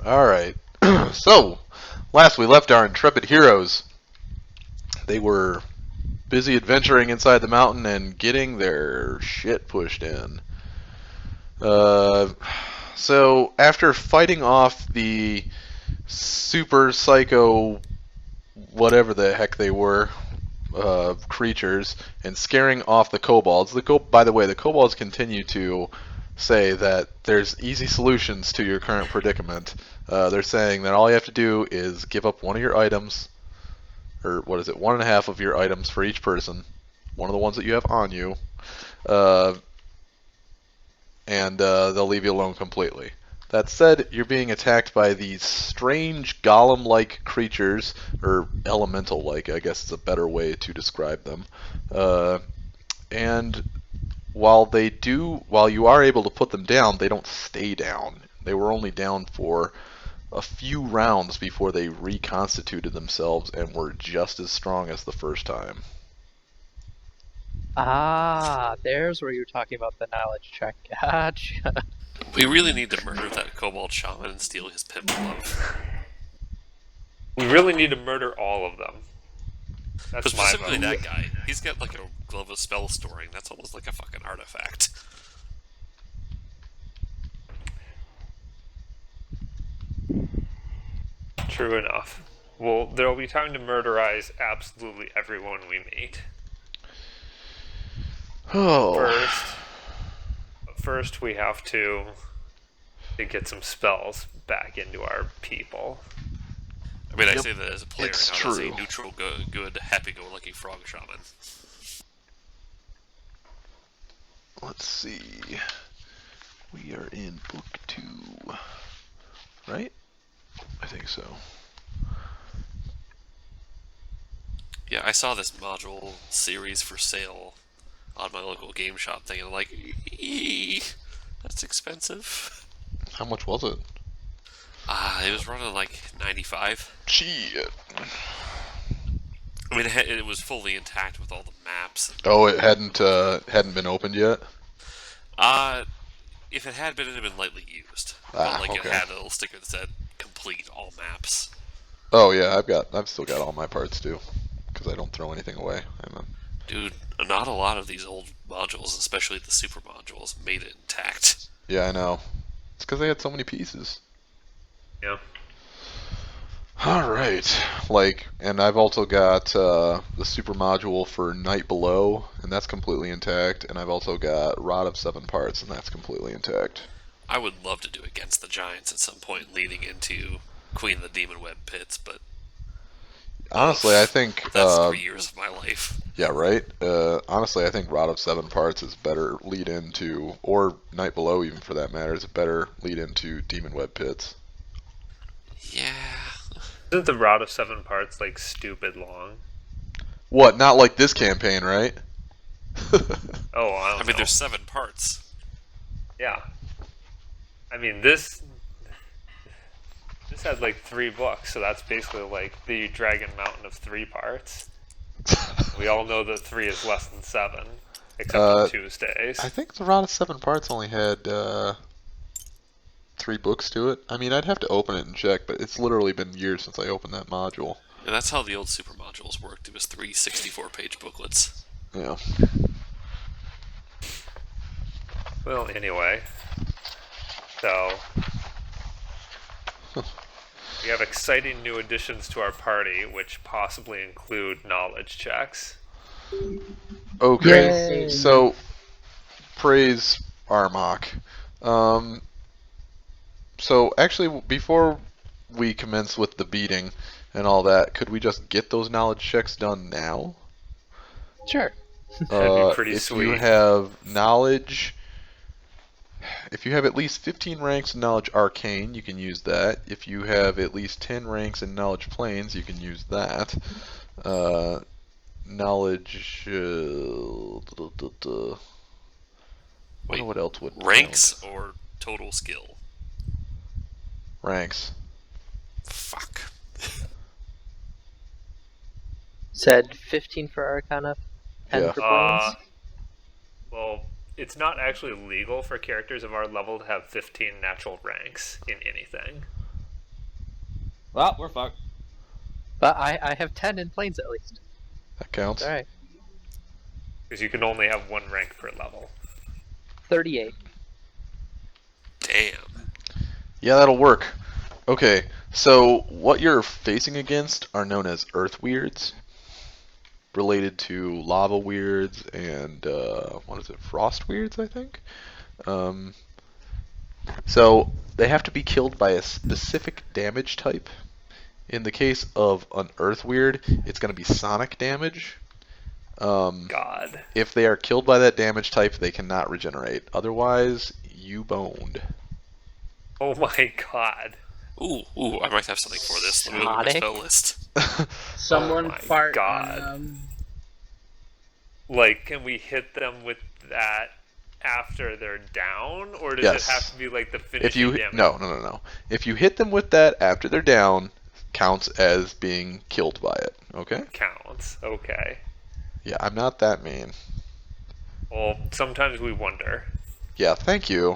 Alright. So, last we left our intrepid heroes. They were busy adventuring inside the mountain and getting their shit pushed in. So, after fighting off the super psycho, whatever the heck they were, creatures, and scaring off the kobolds, by the way, the kobolds continue to say that there's easy solutions to your current predicament. They're saying that all you have to do is give up one of your items, or what is it, one and a half of your items for each person, one of the ones that you have on you, and they'll leave you alone completely. That said, you're being attacked by these strange golem-like creatures, or elemental-like, I guess is a better way to describe them. And while you are able to put them down, they don't stay down. They were only down for a few rounds before they reconstituted themselves and were just as strong as the first time. Ah, there's where you're talking about the knowledge check. Gotcha. We really need to murder that kobold shaman and steal his pimp glove. We really need to murder all of them. But That's my specifically vote. that guy. He's got like a glove of spell storing. That's almost like a fucking artifact. True enough. Well, there will be time to murderize absolutely everyone we meet. Oh. First we have to get some spells back into our people. I mean, I Yep, say that as a player, it's not as a true. neutral, good, happy-go-lucky frog shaman. Let's see. We are in book 2. Right? I think so. Yeah, I saw this module series for sale on my local game shop thing, and I'm like, that's expensive. How much was it? It was running like 95. Shit. I mean, it was fully intact with all the maps. Oh, it hadn't been opened yet? If it had been, it had been lightly used. Ah, But like okay. it had a little sticker that said complete all maps. Oh yeah, I've still got all my parts too, because I don't throw anything away. Dude, not a lot of these old modules, especially the super modules, made it intact. Yeah, I know. It's because they had so many pieces. Yeah. Alright. And I've also got the super module for Night Below, and that's completely intact, and I've also got Rod of 7 Parts, and that's completely intact. I would love to do Against the Giants at some point leading into Queen of the Demon Web Pits, but Honestly, I think... that's 3 years of my life. Yeah, right? Honestly, I think Rod of 7 Parts is better lead into, or Night Below even for that matter, is a better lead into Demon Web Pits. Yeah. Isn't the Rod of 7 Parts like stupid long? What, not like this campaign, right? Oh, I mean, know. there's 7 parts. Yeah. I mean, this had like 3 books, so that's basically like the Dragon Mountain of 3 parts. We all know that 3 is less than 7, except on Tuesdays. I think the Rod of 7 Parts only had 3 books to it. I mean, I'd have to open it and check, but it's literally been years since I opened that module. And that's how the old super modules worked. It was 3 64-page booklets. Yeah. Well, anyway. So, we have exciting new additions to our party, which possibly include knowledge checks. Okay, Yay. so praise Armok. So actually, before we commence with the beating and all that, could we just get those knowledge checks done now? Sure. That'd be pretty if sweet. you have knowledge, if you have at least 15 ranks in knowledge arcane, you can use that. If you have at least 10 ranks in knowledge planes, you can use that. Knowledge. Wait, what else would ranks count? or total skill? Ranks. Fuck. Said 15 for Arcana, 10 Yeah. for Planes. Well, it's not actually legal for characters of our level to have 15 natural ranks in anything. Well, we're fucked. But I have 10 in planes at least. That counts. Alright. Because you can only have one rank per level. 38. Damn. Yeah, that'll work. Okay, so what you're facing against are known as earth weirds, related to lava weirds and what is it, frost weirds, I think. So they have to be killed by a specific damage type. In the case of an earth weird, it's going to be sonic damage. God. If they are killed by that damage type, they cannot regenerate. Otherwise, you boned. Oh my god. Ooh, I might have something for this. Let me look at my Sonic? spell list. Someone my fart God. on them. Like, can we hit them with that after they're down? Or does Yes. it have to be like the If finishing you damage? no. If you hit them with that after they're down, counts as being killed by it. Okay? Counts. Okay. Yeah, I'm not that mean. Well, sometimes we wonder. Yeah, thank you.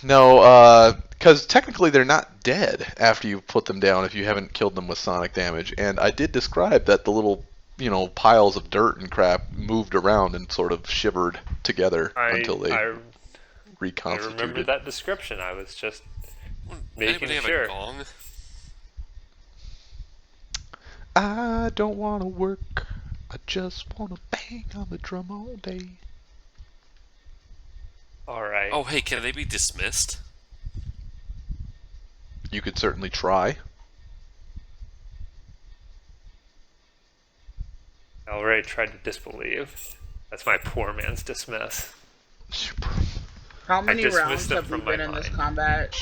No, because technically they're not dead after you put them down if you haven't killed them with sonic damage. And I did describe that the little, piles of dirt and crap moved around and sort of shivered together until they I reconstituted. remember that description. I was just making Anybody have sure. a gong? I don't want to work. I just want to bang on the drum all day. Alright. Oh, hey, can they be dismissed? You could certainly try. Alright, tried to disbelieve. That's my poor man's dismiss. How many dismissed rounds them have we from my been in this mind. combat?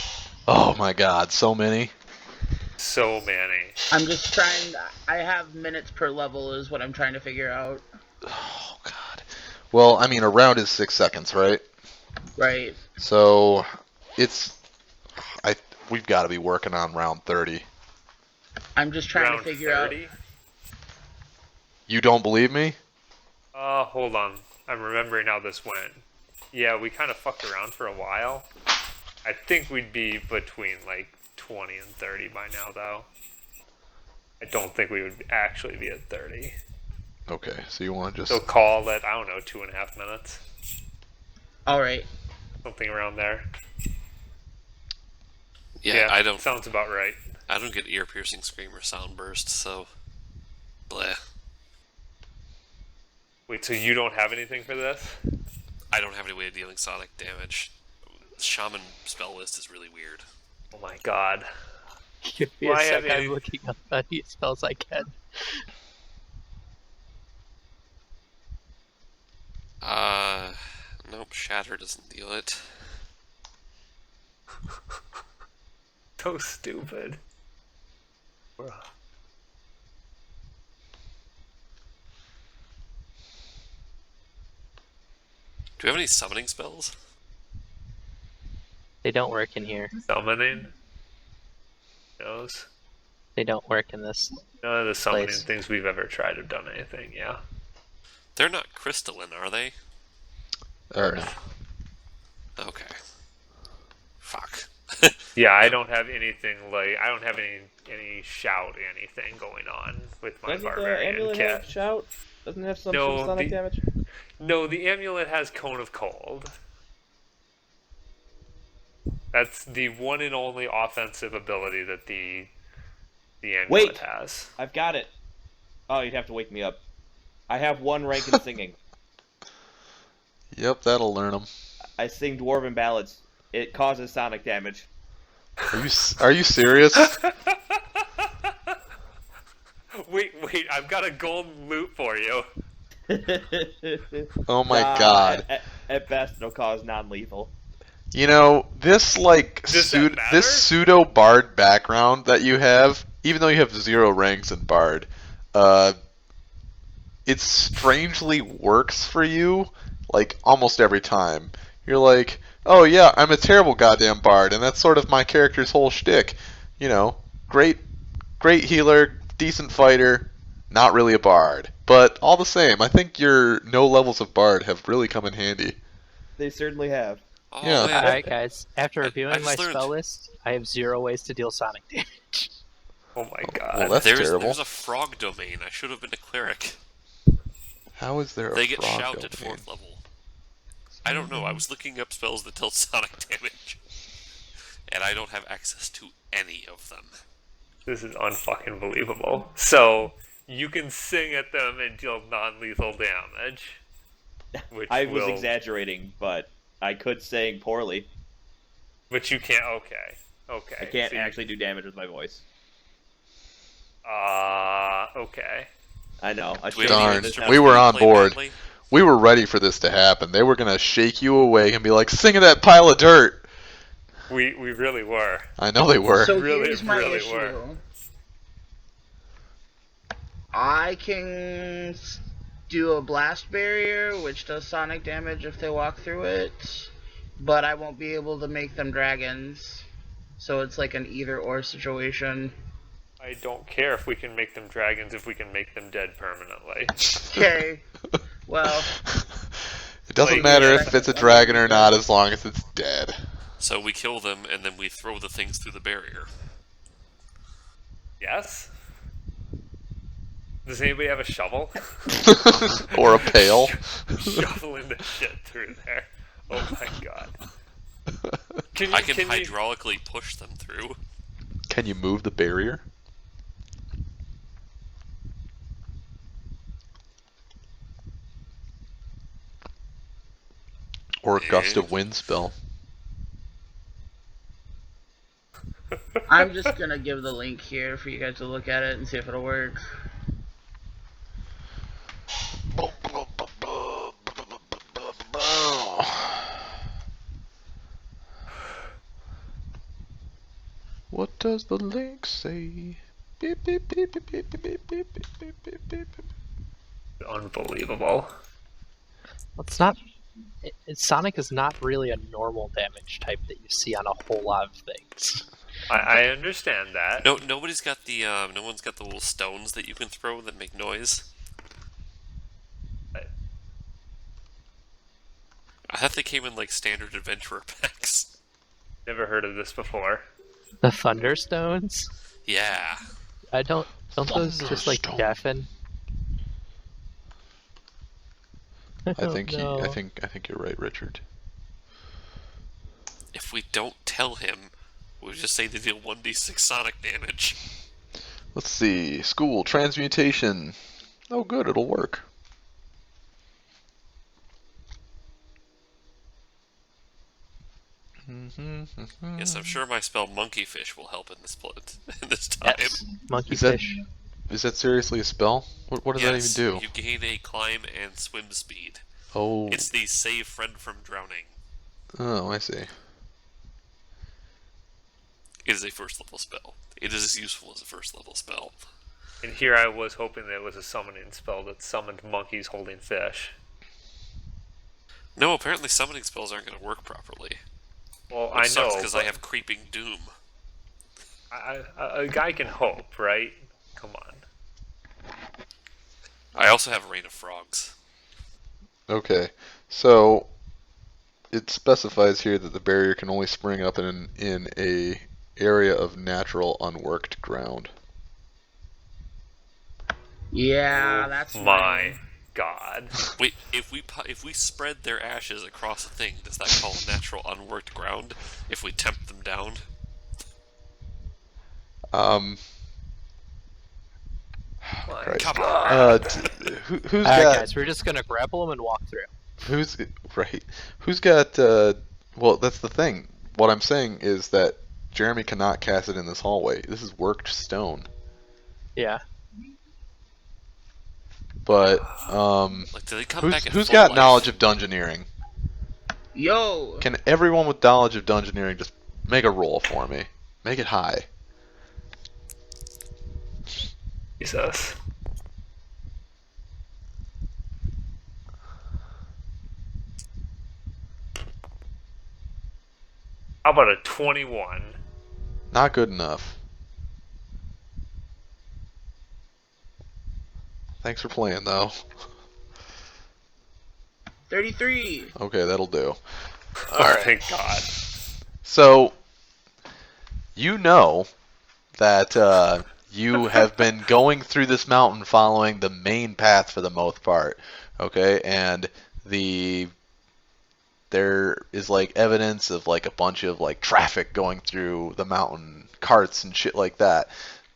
Oh my god, so many. So many. I'm just trying. I have minutes per level, is what I'm trying to figure out. Oh god. Well, I mean, a round is 6 seconds, right? Right. So we've got to be working on round 30. I'm just trying Round to figure 30? You don't believe me? Hold on. I'm remembering how this went. Yeah, we kind of fucked around for a while. I think we'd be between like 20 and 30 by now, though. I don't think we would actually be at 30. Okay, so you want to just... So call it, I don't know, 2.5 minutes. All right. Something around there. Yeah, I don't. Sounds about right. I don't get ear-piercing scream or sound burst, so bleh. Wait, so you don't have anything for this? I don't have any way of dealing sonic damage. Shaman spell list is really weird. Oh my god. Give me Why a have sec, I'm any- looking up any spells I can. Nope, Shatter doesn't deal it. So stupid. Do we have any summoning spells? They don't work in here. Summoning? Knows? They don't work in this. None of the summoning Place. things we've ever tried have done anything, yeah. They're not crystalline, are they? no. Okay. Fuck. Yeah, I don't have anything like I don't have any shout anything going on with my Doesn't the barbarian amulet cat. have shout? Doesn't it have some No, sonic the- damage? No, the amulet has Cone of Cold. That's the one and only offensive ability that the amulet Wait. has. I've got it. Oh, you'd have to wake me up. I have one rank in singing. Yep, that'll learn them. I sing dwarven ballads. It causes sonic damage. Are you serious? Wait, I've got a golden loot for you. Oh my Nah, god. At best, it'll cause non-lethal. You know, this Does that matter? this pseudo bard background that you have, even though you have 0 ranks in bard, it strangely works for you like almost every time. You're like, oh yeah, I'm a terrible goddamn bard, and that's sort of my character's whole shtick. You know, great healer, decent fighter, not really a bard. But all the same, I think your no levels of bard have really come in handy. They certainly have. Oh Yeah. man, Alright, guys. After I reviewing my just learned. spell list, I have 0 ways to deal sonic damage. Oh my Well, god. that's terrible. There's a frog domain. I should have been a cleric. How is there a They get frog shout at domain? 4th level. I don't know. I was looking up spells that deal sonic damage, and I don't have access to any of them. This is unfucking believable. So, you can sing at them and deal non-lethal damage. Which I was will... exaggerating, but I could sing poorly. But you can't... Okay. Okay. I can't So you- actually do damage with my voice. Okay. I know. I Do we should have any Darn. have this instruments We that were you on play board. badly? We were ready for this to happen. They were gonna shake you awake and be like, "Sing of that pile of dirt." We really were. I know they were. So Really, here's my really issue. were. I can do a blast barrier, which does sonic damage if they walk through it, but I won't be able to make them dragons. So it's like an either-or situation. I don't care if we can make them dragons if we can make them dead permanently. Okay, well, It doesn't Wait, matter yeah, if it's a dragon or not, as long as it's dead. So we kill them, and then we throw the things through the barrier. Yes? Does anybody have a shovel? Or a pail. Shoveling the shit through there. Oh my god. Can you, I can you- hydraulically push them through. Can you move the barrier? Or a gust of wind spell. I'm just gonna give the link here for you guys to look at it and see if it'll work. What does the link say? Beep, beep, beep, beep, beep, beep, beep, beep, beep, beep, beep. Unbelievable. It's not. Sonic is not really a normal damage type that you see on a whole lot of things. I understand that. No, nobody's got the no one's got the little stones that you can throw that make noise. I thought they came in like standard adventurer packs. Never heard of this before. The Thunderstones? Yeah. Don't those just like Thunderstone. deafen? I don't think know. I think you're right, Richard. If we don't tell him, we'll just say they deal 1d6 sonic damage. Let's see. School transmutation. Oh, good. It'll work. Yes, I'm sure my spell Monkey Fish will help in this in this time. Yes, monkey Is that- fish. Is that seriously a spell? What does Yes, that even do? You gain a climb and swim speed. Oh, It's the save friend from drowning. oh, I see. It is a first level spell. It is as useful as a first level spell. And here I was hoping there was a summoning spell that summoned monkeys holding fish. No, apparently summoning spells aren't going to work properly. Well, I know. because I but have creeping doom. a guy can hope, right? Come on. I also have Rain of Frogs. Okay, so it specifies here that the barrier can only spring up in a area of natural unworked ground. Yeah, that's My God. Wait, if we spread their ashes across a thing, does that call natural unworked ground? If we tempt them down? Christ. Come on. Who's Alright, got guys, we're just gonna grapple them and walk through. who's right? Who's got? Well, that's the thing. What I'm saying is that Jeremy cannot cast it in this hallway. This is worked stone. Yeah. But Like, do they come back at who's full got life? knowledge of dungeoneering? Yo, Can everyone with knowledge of dungeoneering just make a roll for me? Make it high. Jesus. How about a 21? Not good enough. Thanks for playing, though. 33. Okay, that'll do. All right. Thank God. So, you know that you have been going through this mountain following the main path for the most part, okay? And there is like evidence of like a bunch of like traffic going through the mountain, carts and shit like that.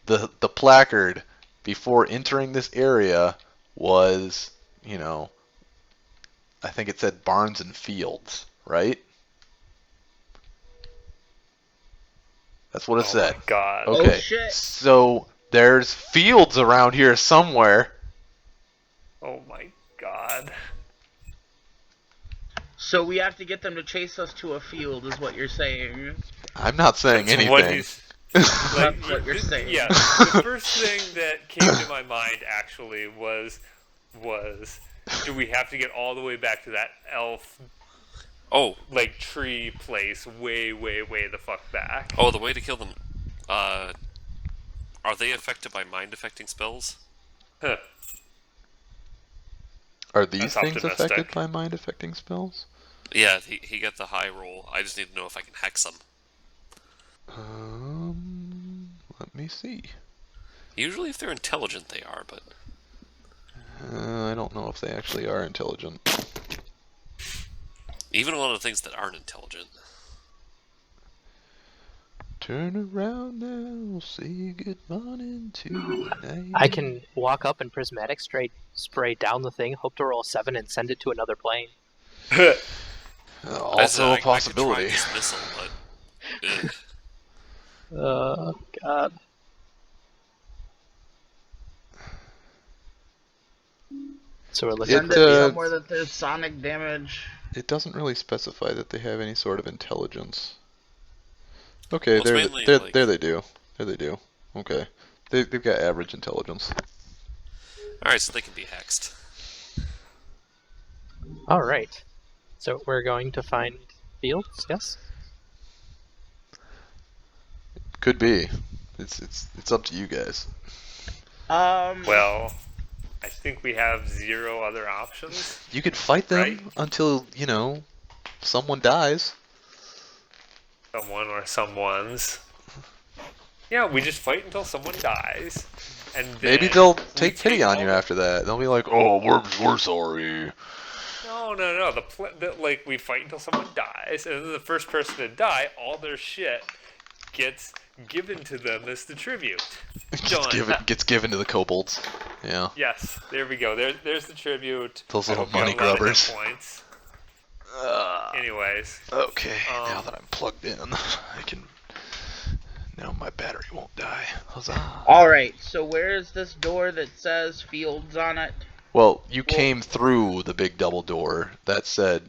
The placard before entering this area was, I think it said Barns and Fields, right? That's what it Oh said. my God. Oh, Okay, shit. so there's fields around here somewhere. Oh my God. So we have to get them to chase us to a field, is what you're saying. I'm not saying That's what anything. he's. That's what you're saying. Yeah, the first thing that came to my mind actually was, do we have to get all the way back to that elf, Oh, like, tree place way the fuck back? oh, the way to kill them. Are they affected by mind-affecting spells? Huh. Are these That's things optimistic. affected by mind-affecting spells? Yeah, he got the high roll. I just need to know if I can hex them. Let me see. Usually, if they're intelligent, they are, but I don't know if they actually are intelligent. even a lot of things that aren't intelligent. Turn around now, say good morning to the night. I can walk up and prismatic spray down the thing, hope to roll a 7, and send it to another plane. Also a possibility. I could try dismissal, but Oh, God. So we're looking It, Send it uh, somewhere that there's sonic damage. It doesn't really specify that they have any sort of intelligence. Okay, Well, it's there, mainly, there, like- there they do. There they do. Okay, they've got average intelligence. alright, so they can be hexed. Alright. So we're going to find fields, yes? Could be. It's up to you guys. Well, I think we have 0 other options. You could fight them Right. until someone dies. Someone or someone's. Yeah, we just fight until someone dies, and then Maybe they'll we take pity on all you the- after that. They'll be like, "Oh, we're sorry." No. Like we fight until someone dies, and then the first person to die, all their shit gets given to them as the tribute. Done. Gets given to the kobolds. Yeah. Yes, there we go. There's the tribute. Those I little hope you got money a lot of hit grubbers. Points. Anyways, Okay, Um, now that I'm plugged in, I can. Now my battery won't die. Huzzah. Alright, so where is this door that says fields on it? Well, you came through the big double door that said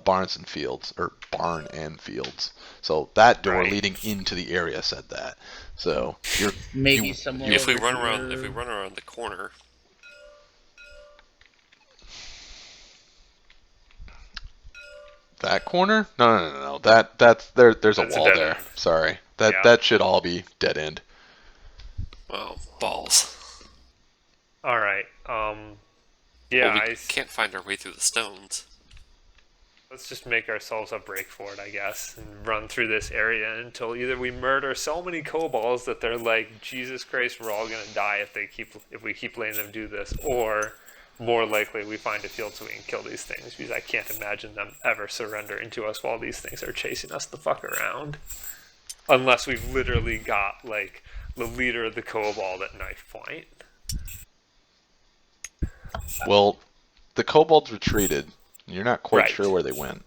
Barnes and Fields, or Barn and Fields. So that door Right. leading into the area said that. So you're Maybe you- somewhere If we over run around, here. if we run around the corner, that corner? No. That's there. There's a That's a wall dead there. end. Sorry. Yeah. That should all be dead end. well, balls. all right. Yeah, Well, we can't find our way through the stones. let's just make ourselves a break for it, I guess, and run through this area until either we murder so many kobolds that they're like, Jesus Christ, we're all gonna die if we keep letting them do this, or more likely we find a field so we can kill these things, because I can't imagine them ever surrendering to us while these things are chasing us the fuck around. Unless we've literally got, like, the leader of the kobold at knife point. Well, the kobolds retreated. You're not quite Right. sure where they went.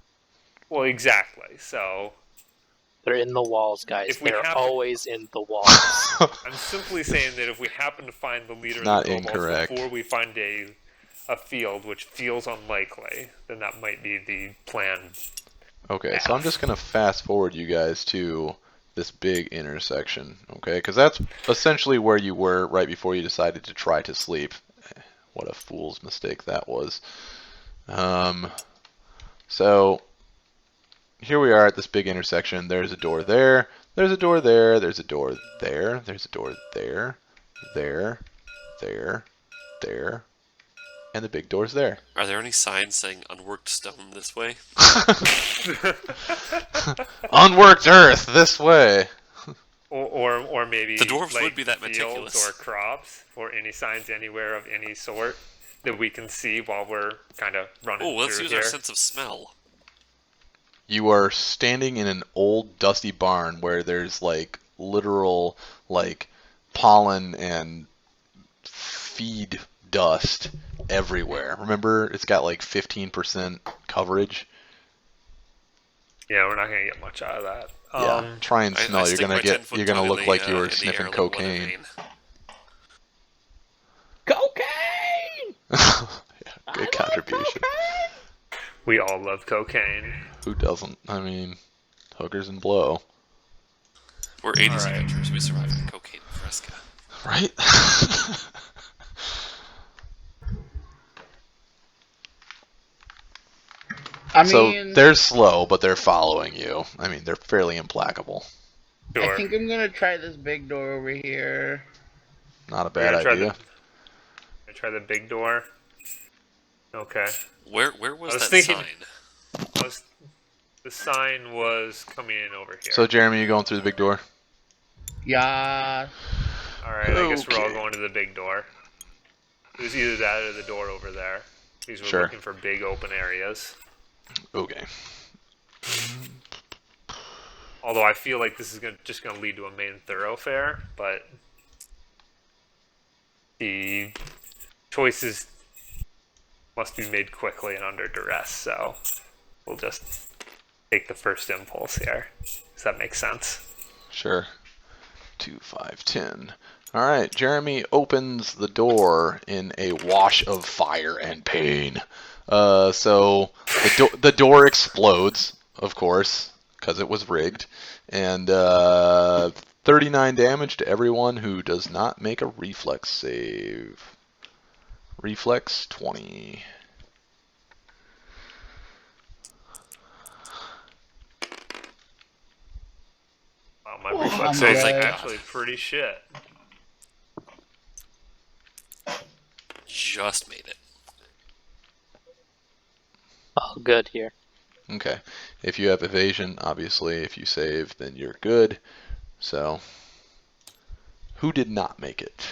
Well, exactly, so They're in the walls, guys. If we They're happen- always in the walls. I'm simply saying that if we happen to find the leader Not of the kobolds incorrect. before we find a field, which feels unlikely, then that might be the plan. Okay, so I'm just gonna fast forward you guys to this big intersection, okay? Because that's essentially where you were right before you decided to try to sleep. What a fool's mistake that was. So here we are at this big intersection. There's a door there. There's a door there. There's a door there. There's a door there. There. and the big door's there. Are there any signs saying unworked stone this way? Unworked earth this way. Or maybe The dwarves like would be that fields meticulous. or crops or any signs anywhere of any sort that we can see while we're kind of running Oh, let's through use here. our sense of smell. You are standing in an old dusty barn where there's like literal like pollen and feed dust everywhere. Remember, it's got like 15% coverage. Yeah, we're not gonna get much out of that. Yeah, try and I smell. You're stick gonna my get. 10-foot You're gonna tongue look in like the, you were in the sniffing air like weather cocaine. vane. Cocaine! Yeah, good contribution. We all love cocaine. Who doesn't? I mean, hookers and blow, We're 80s Alright. adventurers. We survive on cocaine and fresca. right? I So mean, they're slow, but they're following you. I mean, they're fairly implacable. Sure. I think I'm gonna try this big door over here. Not a We're bad gonna try idea. try the big door. Okay. Where was I was that thinking- sign? The sign was coming in over here. So Jeremy, you going through the big door? Yeah. Alright, I guess we're all Okay. going to the big door. It was either that or the door over there. These were Sure. looking for big open areas. Okay. Although I feel like this is just gonna lead to a main thoroughfare, but the choices must be made quickly and under duress, so we'll just take the first impulse here. Does that make sense? Sure. 2, 5, 10. All right. Jeremy opens the door in a wash of fire and pain. So the door explodes, of course, because it was rigged, and 39 damage to everyone who does not make a reflex save. Reflex 20. Wow, my Oh, reflex I'm save is dead. actually pretty shit. Just made it. Oh, good here. Okay. If you have evasion, obviously, if you save, then you're good. So, who did not make it?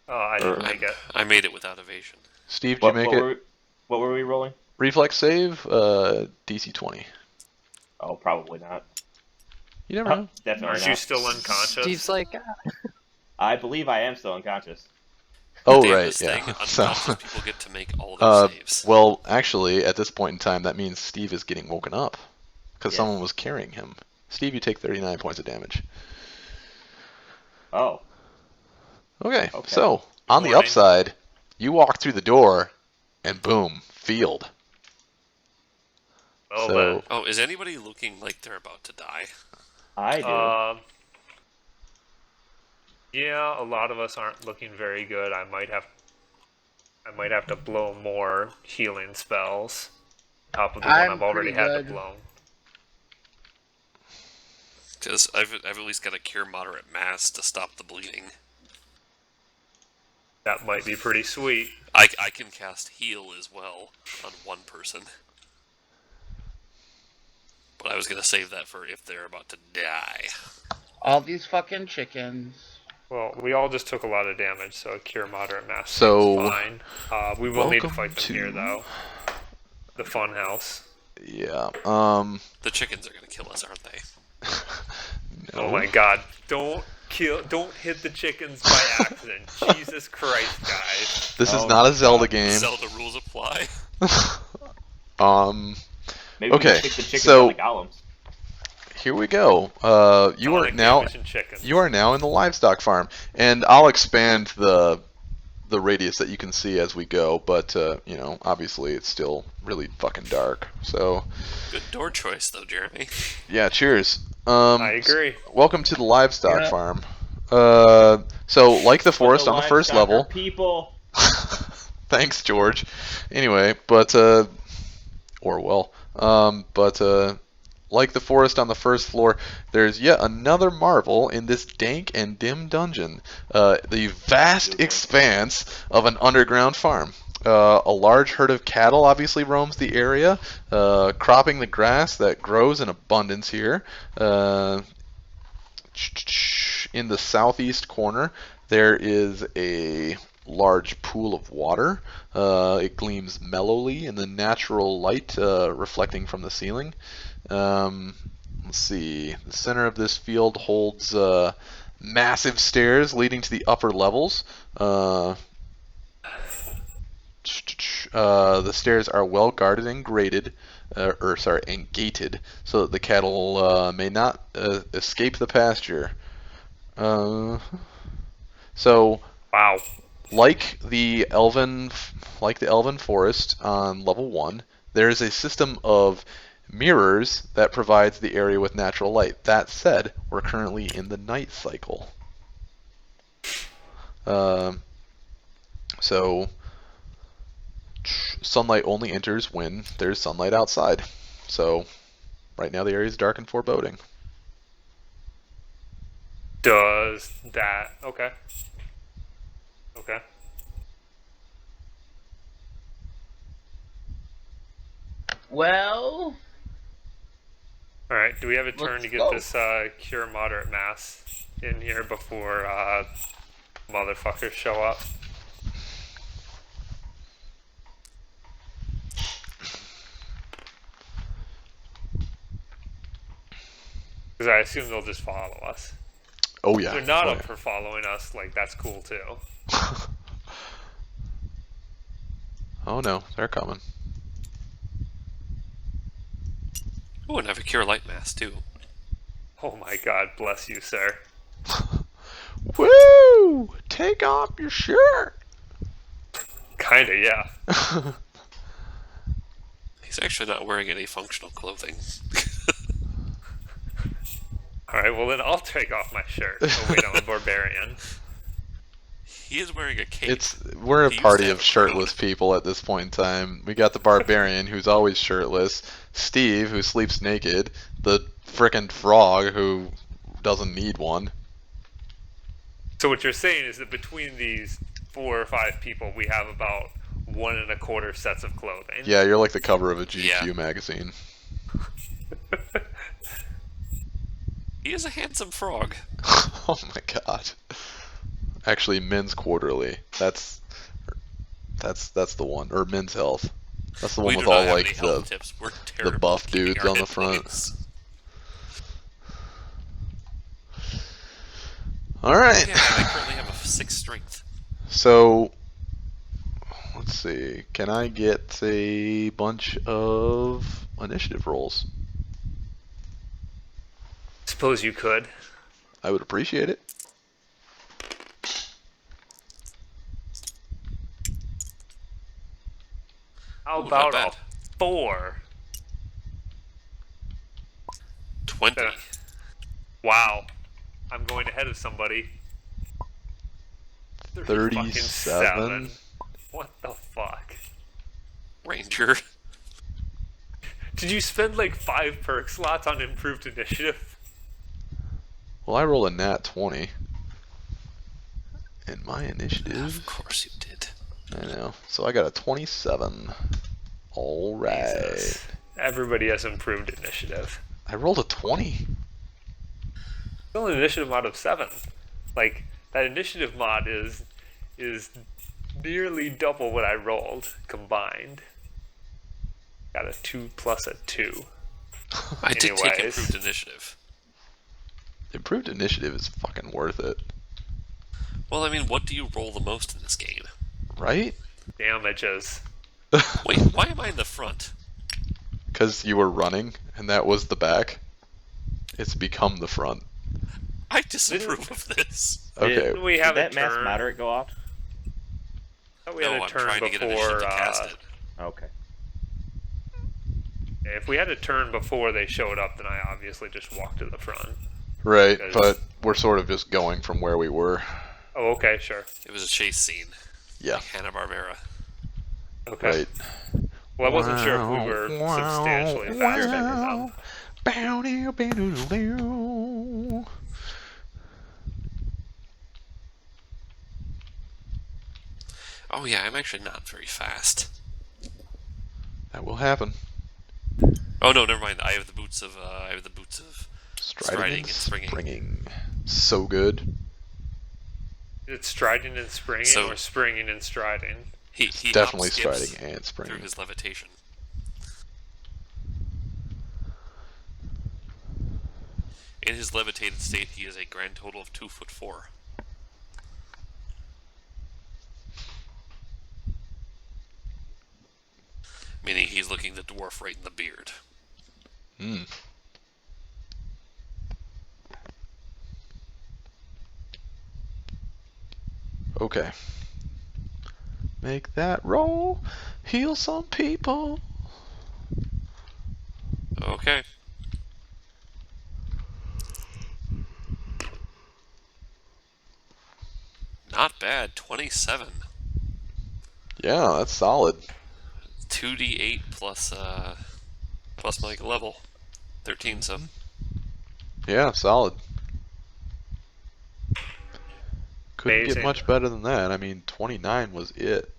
Oh, I didn't make it. I made it without evasion. Steve, did you make it? What were we rolling? Reflex save, DC 20. Oh, probably not. You never know. Definitely Aren't not. you still unconscious? Steve's like, I believe I am still unconscious. Oh, Damn right, this yeah. thing, So, unconscious people get to make all their saves. well, actually, at this point in time, that means Steve is getting woken up because Yes. someone was carrying him. Steve, you take 39 points of damage. Oh. Okay, Okay. so on the Morning. upside, you walk through the door, and boom, field. Well So- Oh, is anybody looking like they're about to die? I do. Yeah, a lot of us aren't looking very good. I might have to blow more healing spells. Top of the one I'm I've already pretty had to good. blow. Because I've at least got a cure moderate mass to stop the bleeding. That might be pretty sweet. I can cast heal as well on one person. But I was going to save that for if they're about to die. All these fucking chickens. Well, we all just took a lot of damage, so a cure moderate mass So, is fine. We will need to welcome fight them here, to- though. The fun house. Yeah, The chickens are going to kill us, aren't they? Oh no. my god. Don't hit the chickens by accident. Jesus Christ, guys. This is Oh, not a Zelda game. Zelda rules apply. Maybe we okay, can stick the chickens so- on the golems. Here we go. You are Sonic now damage and chickens. you are now in the livestock farm, and I'll expand the radius that you can see as we go. But you know, obviously, it's still really fucking dark. So Good door choice, though, Jeremy. yeah, cheers. I agree. Welcome to the livestock Yeah. farm. So like the forest But on the first livestock are level. People. Thanks, George. Anyway, but Orwell. like the forest on the first floor, there's yet another marvel in this dank and dim dungeon. The vast expanse of an underground farm. A large herd of cattle obviously roams the area, cropping the grass that grows in abundance here. In the southeast corner, there is a large pool of water. It gleams mellowly in the natural light reflecting from the ceiling. Let's see. The center of this field holds massive stairs leading to the upper levels. The stairs are well guarded and and gated, so that the cattle may not escape the pasture. So, Wow. like the elven forest on level 1, there is a system of mirrors that provides the area with natural light. That said, we're currently in the night cycle. So sunlight only enters when there's sunlight outside. So right now the area is dark and foreboding. Does that... Okay. Okay. Well, Alright, do we have a turn Let's to get go. this cure moderate mass in here before motherfuckers show up? Because I assume they'll just follow us. Oh yeah. If they're not Oh, up for following us, like, that's cool too. yeah. Oh no, they're coming. Oh, and have a cure light mass too. Oh my god, bless you, sir. Woo! Take off your shirt. Kinda, yeah. He's actually not wearing any functional clothing. Alright, well then I'll take off my shirt. Oh wait, I'm a barbarian. He is wearing a cape. We're a He used party to of have a shirtless people at this point in time. We got the barbarian who's always shirtless, Steve who sleeps naked, the frickin' frog who doesn't need one. So what you're saying is that between these 4 or 5 people, we have about 1 1/4 sets of clothing. Yeah, you're like the cover of a GQ Yeah. magazine. He is a handsome frog. Oh my god. Actually, Men's Quarterly. That's the one, or Men's Health. That's the one We with do not all have like any health tips. We're terrible buff at keeping dudes our on the hit front. points. All right. Yeah, I currently have a 6 strength. So, let's see. Can I get a bunch of initiative rolls? Suppose you could. I would appreciate it. How Ooh, not about bad. a 4? 20. Wow. I'm going ahead of somebody. 37. What the fuck? Ranger. Did you spend like 5 perk slots on improved initiative? Well, I rolled a nat 20. And my initiative... Of course you did. I know. So I got a 27. All right. Jesus. Everybody has improved initiative. I rolled a 20. Still an initiative mod of 7. Like, that initiative mod is nearly double what I rolled combined. Got a 2 plus a 2. I did take Anyways. improved initiative. Improved initiative is fucking worth it. Well, I mean, what do you roll the most in this game? Right? Damages. Wait, why am I in the front? Because you were running, and that was the back. It's become the front. I disapprove of this. Okay. Didn't we have Did that a mass turn? moderate go off? I thought we No, had a I'm turn trying to get before. initiative to cast it. Okay. If we had a turn before they showed up, then I obviously just walked to the front. Right, Because- but we're sort of just going from where we were. Oh, okay, sure. It was a chase scene. Yeah, Hanna-Barbera. Okay. right. Well, I wasn't sure if we were substantially faster or not. Oh yeah, I'm actually not very fast. That will happen. Oh no, never mind. I have the boots of Striding and springing. springing. So good. Is it striding and springing So- or springing and striding? He Definitely hop skips striding and through springing. his levitation. In his levitated state, he is a grand total of 2'4". Meaning he's looking the dwarf right in the beard. Hmm. Okay. Make that roll. Heal some people. Okay. Not bad. 27. Yeah, that's solid. 2d8 plus my level. 13, so. Yeah, solid. Couldn't Amazing. get much better than that. I mean, 29 was it.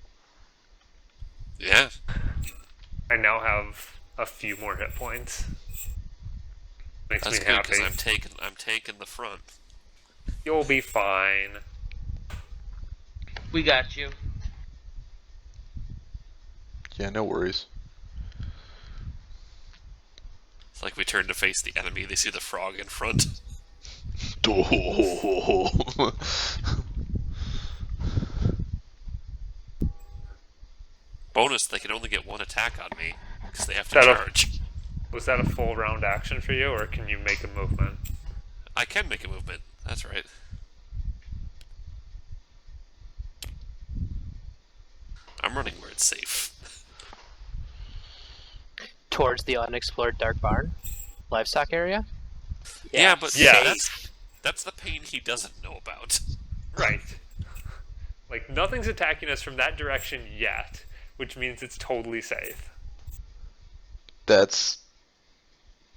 Yeah. I now have a few more hit points. Makes That's me good because happy. I'm taking the front. You'll be fine. We got you. Yeah, no worries. It's like we turn to face the enemy, they see the frog in front. Bonus, they can only get one attack on me because they have to That a- charge. Was that a full round action for you, or can you make a movement? I can make a movement. That's right. I'm running where it's safe. Towards the unexplored dark barn, livestock area. Yeah, but Yeah. that's the pain he doesn't know about. Right. Like, nothing's attacking us from that direction yet, which means it's totally safe.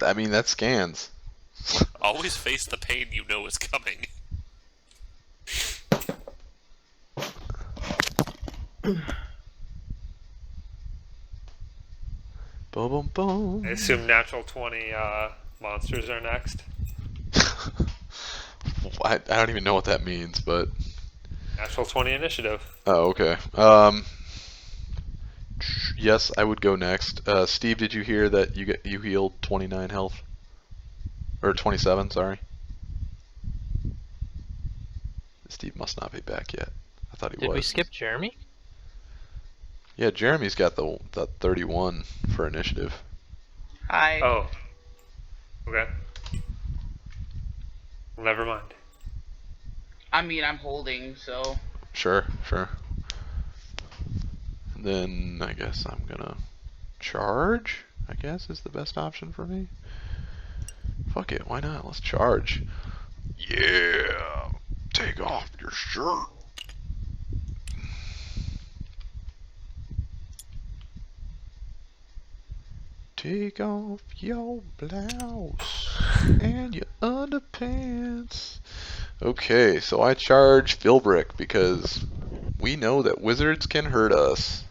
I mean, that scans. Always face the pain you know is coming. Boom, boom, boom. I assume natural 20 monsters are next. I don't even know what that means, but Natural 20 initiative. oh, okay. Yes, I would go next. Steve, did you hear that you healed 29 health? Or 27, sorry. Steve must not be back yet. I thought he Did was. we skip Jeremy? Yeah, Jeremy's got the 31 for initiative. Hi. Oh. Okay. Well, never mind. I mean, I'm holding, so. Sure. And then I guess I'm gonna charge, I guess is the best option for me. Fuck it, why not? Let's charge. Yeah! Take off your shirt! Take off your blouse and your underpants. Okay, so I charge Philbrick because we know that wizards can hurt us.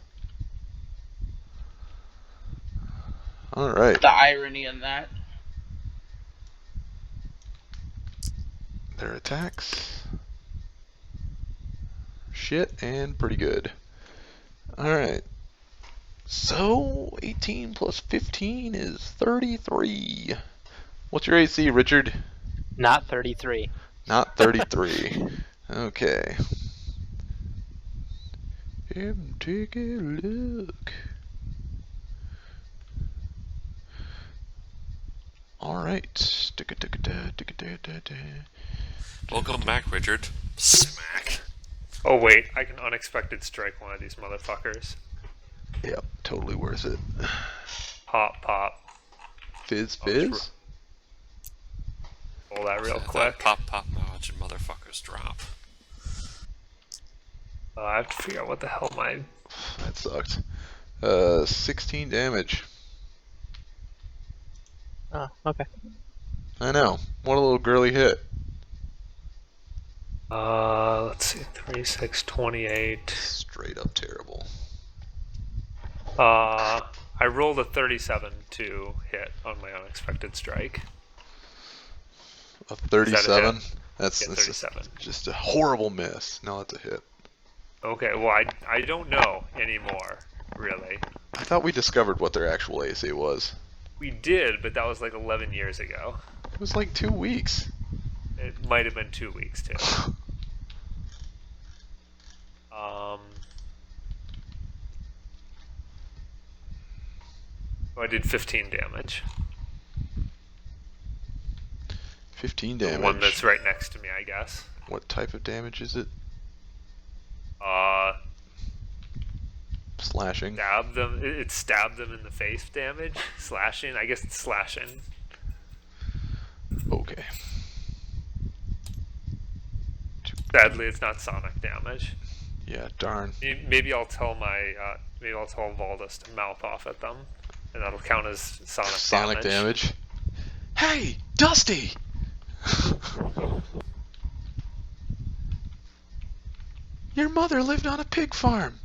Alright, The irony in that. their attacks. Shit and pretty good. Alright. So, 18 plus 15 is 33. What's your AC, Richard? Not 33. Not 33. Okay. Take a look. Alright. Welcome back, Richard. Smack. Oh, wait. I can unexpected strike one of these motherfuckers. Yep, totally worth it. Pop, pop. Fizz, fizz? Roll that real That quick. pop, watch and motherfuckers drop. I have to figure out what the hell my... That sucked. 16 damage. Oh, okay. I know. What a little girly hit. Let's see, 36, 28. Straight up terrible. I rolled a 37 to hit on my unexpected strike. A Is that a 37? hit? That's Yeah, 37. just a horrible miss. No, it's a hit. Okay, well, I don't know anymore, really. I thought we discovered what their actual AC was. We did, but that was like 11 years ago. It was like 2 weeks. It might have been 2 weeks, too. I did 15 damage. 15 The damage. one that's right next to me, I guess. What type of damage is it? Slashing. Stab them. It stabbed them in the face damage. Slashing. I guess it's slashing. Okay. Sadly, it's not sonic damage. Yeah, darn. Maybe I'll tell maybe I'll tell Valdus to mouth off at them, and that'll count as sonic Damage. Hey, Dusty! Your mother lived on a pig farm.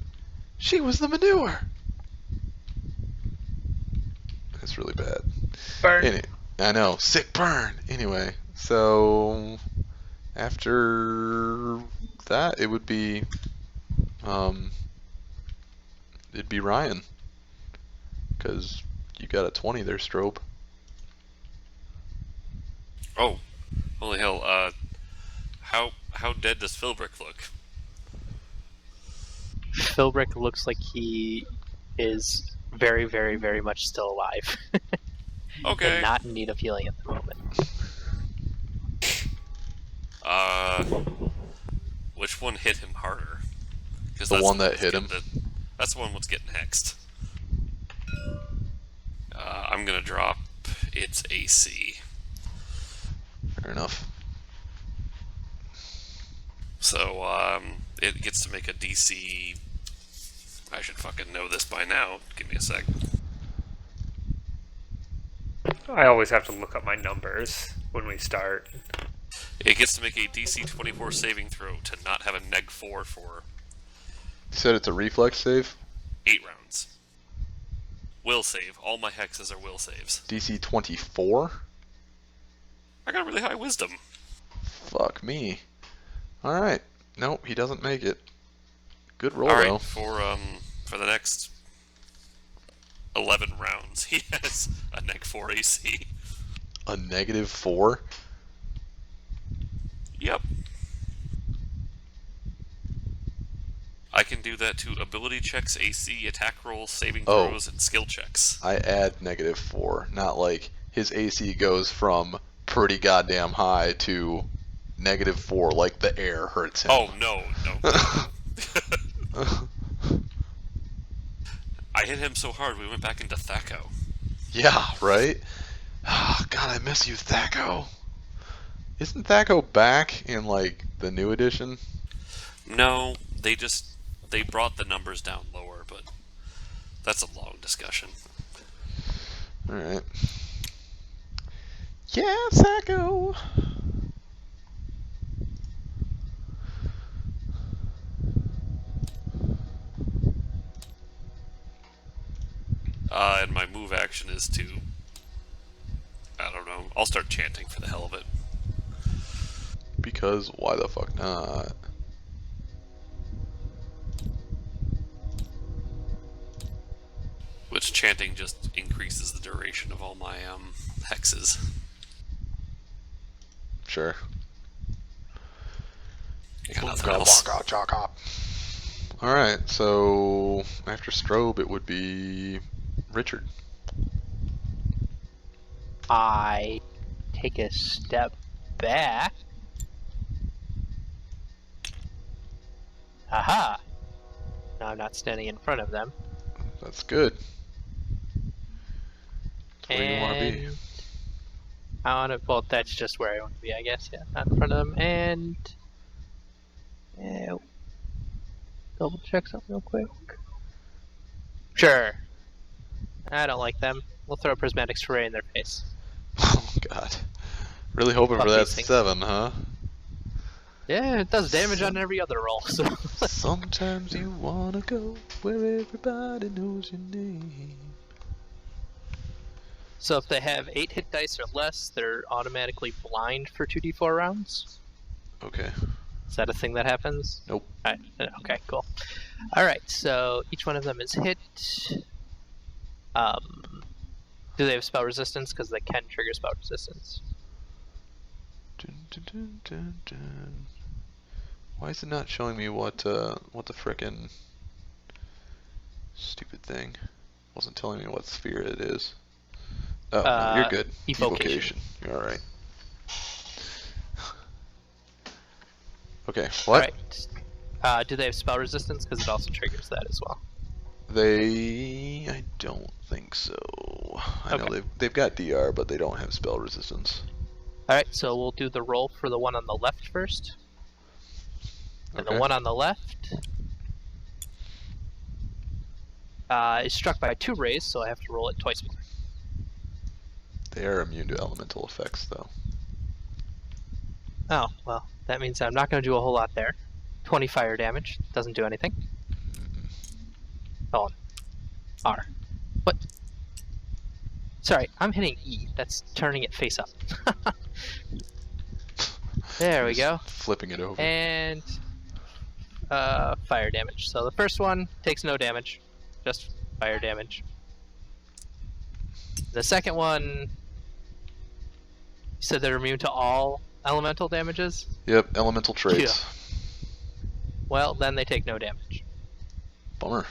She was the manure. That's really bad. Burn. I know. Sick burn. Anyway, so after that, it would be it'd be Ryan, because you got a 20 there, Strobe. Oh, holy hell! How dead does Philbrick look? Philbrick looks like he is very, very, very much still alive. Okay. And not in need of healing at the moment. Which one hit him harder? 'Cause The that's one that that's hit him. That's the one that's getting hexed. I'm gonna drop its AC. Fair enough. So, it gets to make a DC. I should fucking know this by now. Give me a sec. I always have to look up my numbers when we start. It gets to make a DC 24 saving throw to not have a neg 4 for You said it's a reflex save? 8 rounds. Will save. All my hexes are will saves. DC 24? I got really high wisdom. Fuck me. Alright. Nope, he doesn't make it. Good roll, though. Alright, for the next 11 rounds, he has a neg 4 AC. A negative 4? Yep. I can do that to ability checks, AC, attack rolls, saving Oh. throws, and skill checks. I add negative 4. Not like his AC goes from pretty goddamn high to negative 4, like the air hurts him. Oh, no. I hit him so hard we went back into Thaco. Yeah, right? Oh, God, I miss you, Thaco. Isn't Thaco back in, like, the new edition? No, they brought the numbers down lower, but that's a long discussion. Alright. Yeah, Thaco! And my move action is to, I don't know, I'll start chanting for the hell of it. Because why the fuck not? Which chanting just increases the duration of all my hexes. Sure. I got nothing else. Alright, so after Strobe it would be Richard. I take a step back. Aha! Now I'm not standing in front of them. That's good. That's where you want to be. And I want to. Well, that's just where I want to be, I guess. Yeah, not in front of them. And double check something real quick. Sure. I don't like them. We'll throw prismatic spray in their face. God. Really hoping Fuck for that these things. 7, huh? Yeah, it does damage on every other roll. So Sometimes you wanna go where everybody knows your name. So if they have 8 hit dice or less, they're automatically blind for 2d4 rounds. Okay. Is that a thing that happens? Nope. Okay, cool. Alright, so each one of them is hit. Do they have spell resistance? Because they can trigger spell resistance. Dun, dun, dun, dun, dun. Why is it not showing me what the frickin' stupid thing? Wasn't telling me what sphere it is. Oh, no, you're good. Evocation. You're alright. Okay, what? Alright. Do they have spell resistance? Because it also triggers that as well. I don't think so. I know they've got DR, but they don't have spell resistance. Alright, so we'll do the roll for the one on the left first. And Okay. the one on the left is struck by 2 rays, so I have to roll it twice more. They are immune to elemental effects, though. Oh, well, that means I'm not going to do a whole lot there. 20 fire damage, doesn't do anything. Oh, R. What? Sorry, I'm hitting E. That's turning it face up. There we go. Flipping it over. And fire damage. So the first one takes no damage, just fire damage. The second one, you said they're immune to all elemental damages? Yep, elemental traits. Well, then they take no damage. Bummer.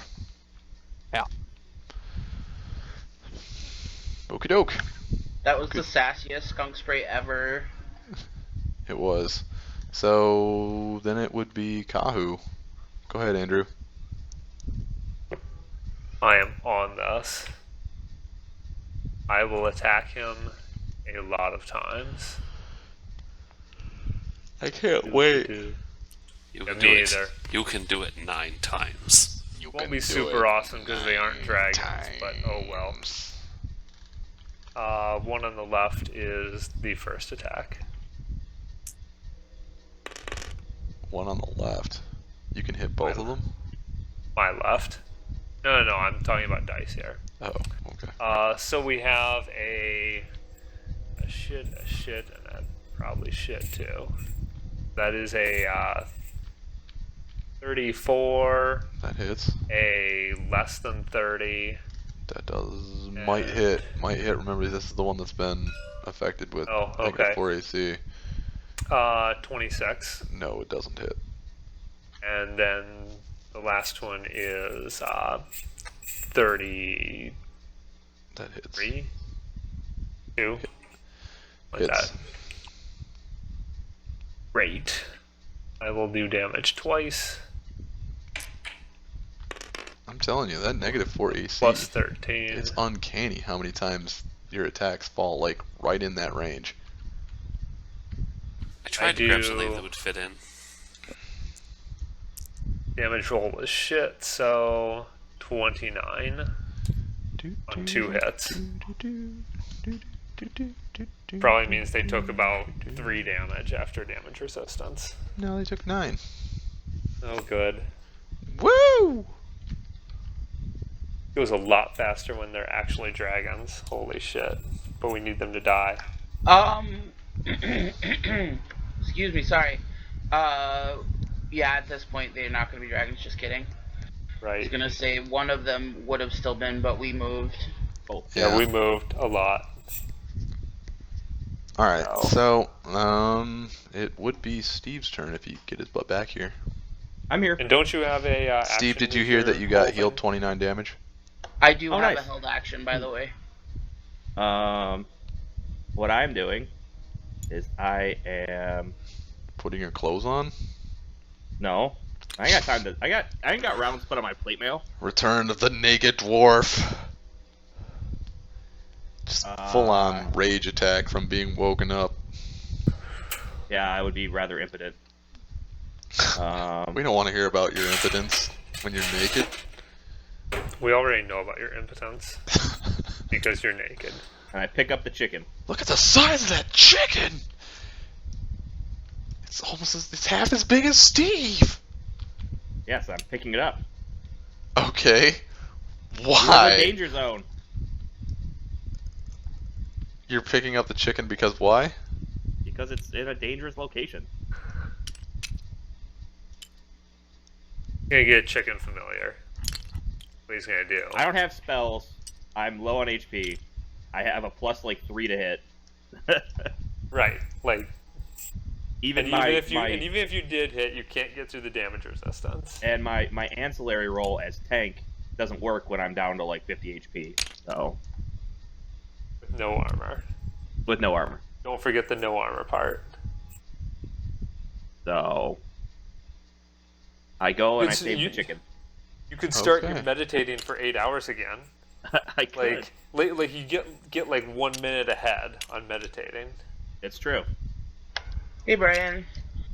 Yeah. Okie doke. That was the sassiest skunk spray ever. It was. So then it would be Kahu. Go ahead, Andrew. I am on this. I will attack him a lot of times. I can't wait. You can Me do it. either. You can do it 9 times. You Won't can be do super it awesome because they aren't 9 dragons, but oh well. times. One on the left is the first attack. One on the left. You can hit both of them? My left. No, I'm talking about dice here. Oh, okay. So we have a shit, and a probably shit too. That is a 34, That hits. a less than 30. That does. Might hit. Might hit. Remember, this is the one that's been affected with Oh, okay. 4 AC. 26. No, it doesn't hit. And then the last one is 33. That hits. 2. Like Hits. that. Great. I will do damage twice. I'm telling you, that -4 AC. Plus 13. It's uncanny how many times your attacks fall like right in that range. I tried to grab something that would fit in. Damage roll was shit, so 29 on 2 hits. Probably means they took about 3 damage after damage resistance. No, they took 9. Oh, good. Woo! It goes a lot faster when they're actually dragons. Holy shit. But we need them to die. Excuse me, sorry. Yeah, at this point they're not gonna be dragons, just kidding. I Right. was gonna say one of them would have still been, but we moved. Yeah, we moved a lot. Alright, Oh. so, it would be Steve's turn if he could get his butt back here. I'm here. And don't you have a Steve, action did you hear that you got roll healed thing? 29 damage? I do Oh, have nice. a held action, by the way. What I'm doing is I am Putting your clothes on? no. I ain't got time to. I ain't got rounds put on my plate mail. Return of the Naked Dwarf. Just full-on rage attack from being woken up. Yeah, I would be rather impotent. We don't want to hear about your impotence when you're naked. We already know about your impotence because you're naked. And I pick up the chicken. Look at the size of that chicken! It's half as big as Steve! Yes, I'm picking it up. Okay. You're in the Why? danger zone. You're picking up the chicken because why? Because it's in a dangerous location. Gonna get chicken familiar. What he's gonna do? I don't have spells. I'm low on HP. I have a plus like 3 to hit. Right, like even and my, even if you did hit, you can't get through the damage resistance. and my ancillary roll as tank doesn't work when I'm down to like 50 HP. So No armor. with no armor. Don't forget the no armor part. So I go and I It's- save you- the chicken. You could start Okay. your meditating for 8 hours again. I could. Like you get like 1 minute ahead on meditating. It's true. Hey, Brian.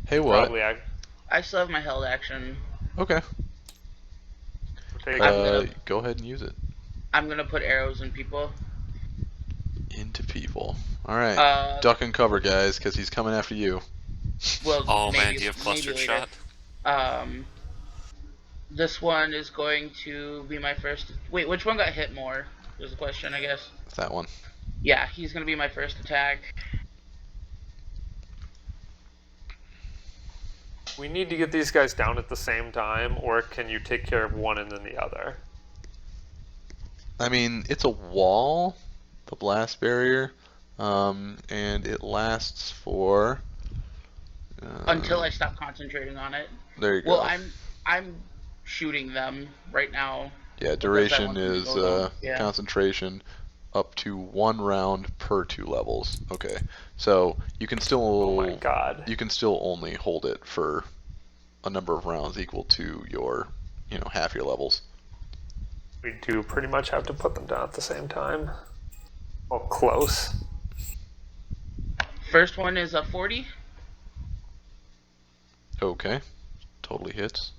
Hey, what? Probably I still have my held action. Okay. take Go ahead and use it. I'm gonna put arrows in people. Into people. Alright. Duck Duck and cover, guys, because he's coming after you. Well, Oh maybe, man, do you have clustered maybe shot? later. This one is going to be my first. Wait, which one got hit more? Is the question, I guess. That one. Yeah, he's gonna be my first attack. We need to get these guys down at the same time, or can you take care of one and then the other? I mean, it's a wall, the blast barrier, and it lasts for... Until I stop concentrating on it. There you go. Well, I'm shooting them right now. Yeah, that duration one's is gonna go down. Yeah. concentration up to 1 round per 2 levels. Okay, so you can still Oh my god. you can still only hold it for a number of rounds equal to your, half your levels. We do pretty much have to put them down at the same time. Well, close. First one is a 40. Okay, totally hits.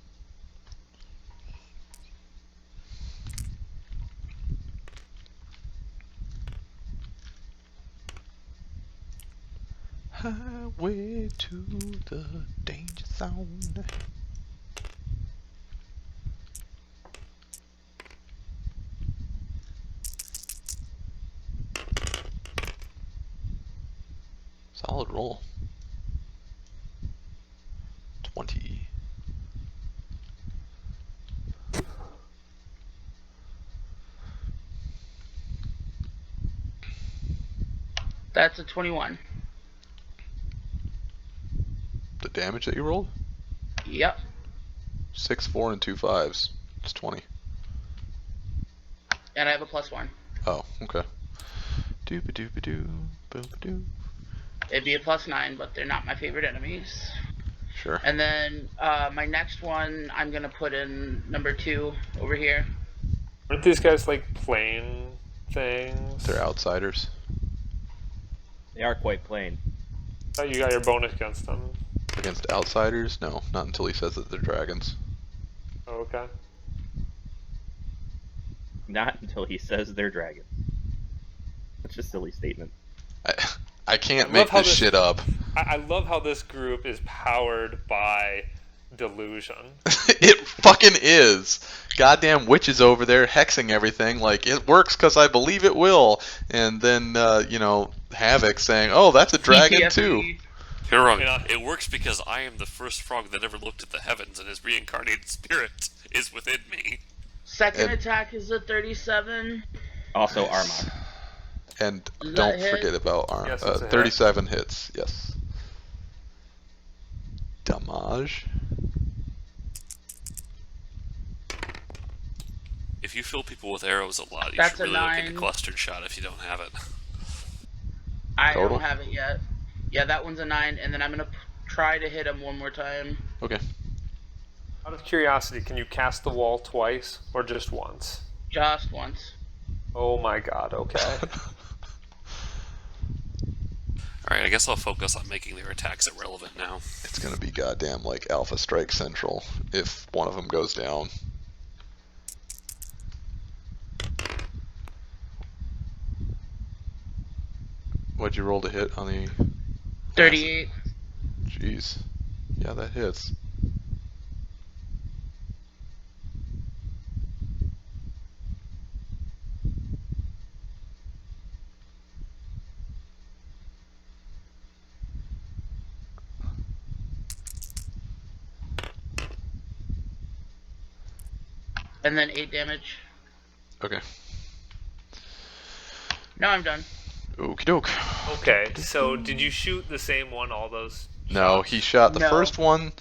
Highway to the danger zone. Solid roll. 20. That's a 21. The damage that you rolled? Yep. 6, 4, and 2 5s. It's 20. And I have a +1. Oh, okay. Doop-a-doop-a-doo, boop-a-doo. It'd be a +9, but they're not my favorite enemies. Sure. And then my next one, I'm gonna put in number 2 over here. Aren't these guys like plain things? They're outsiders. They are quite plain. I thought you got your bonus against them. Against outsiders? No, not until he says that they're dragons. Oh, okay. Not until he says they're dragons. That's a silly statement. I can't I make love how this this- shit up. I love how this group is powered by delusion. It fucking is. Goddamn witches over there hexing everything. Like, it works because I believe it will. And then, Havoc saying, oh, that's a dragon too. PTSD. You're wrong. Yeah. It works because I am the first frog that ever looked at the heavens, and his reincarnated spirit is within me. Second And- attack is a 37. Also, Armok. And Does don't that hit? forget about Yes, it's a hit. 37 hits. Yes. Damage. If you fill people with arrows a lot, you That's should a really look into 9. clustered shot if you don't have it. I Total? don't have it yet. Yeah, that one's a 9, and then I'm gonna try to hit him one more time. Okay. Out of curiosity, can you cast the wall twice or just once? Just once. Oh my god, okay. Alright, I guess I'll focus on making their attacks irrelevant now. It's gonna be goddamn like Alpha Strike Central if one of them goes down. What'd you roll to hit on the? 38. Jeez. Yeah, that hits. And then 8 damage. Okay. Now I'm done. Okie doke. Okay, so did you shoot the same one all those No, shots? he shot the No. first one.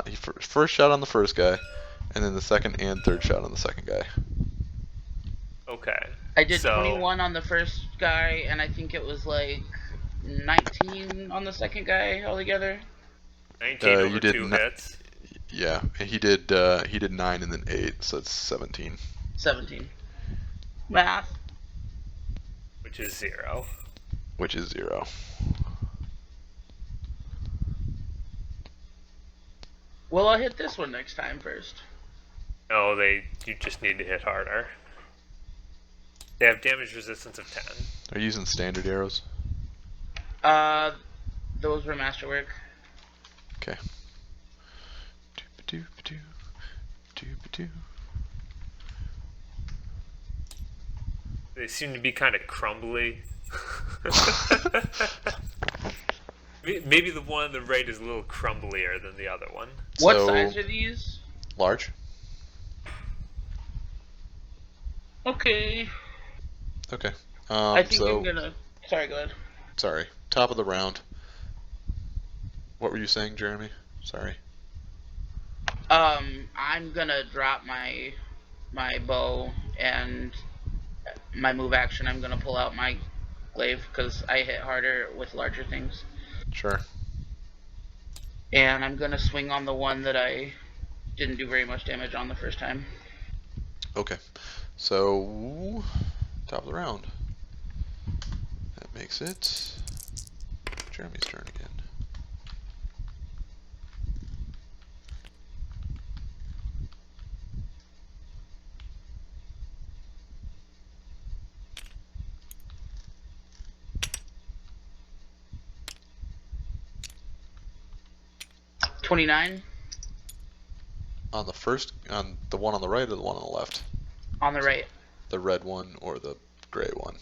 He first shot on the first guy, and then the second and third shot on the second guy. Okay. I did So- 21 on the first guy, and I think it was like 19 on the second guy altogether. 19 you over did 2 not- hits. Yeah, and he did 9 and then 8, so it's 17. 17. Math. Which is 0. Which is 0. Well, I'll hit this one next time first. No, you just need to hit harder. They have damage resistance of 10. Are you using standard arrows? Those were masterwork. Okay. Doop-a-doop-a-doo. Doop-a-doo. They seem to be kind of crumbly. Maybe the one on the right is a little crumblier than the other one. What So- size are these? Large? Okay. Okay. I think so, I'm gonna. Sorry, go ahead. sorry. Top of the round. What were you saying, Jeremy? Sorry. I'm gonna drop my bow, and my move action, I'm gonna pull out my glaive because I hit harder with larger things. Sure. And I'm gonna swing on the one that I didn't do very much damage on the first time. Okay. So, top of the round. That makes it Jeremy's turn again. $29 On the one on the right or the one on the left? on the right. The red one or the gray one?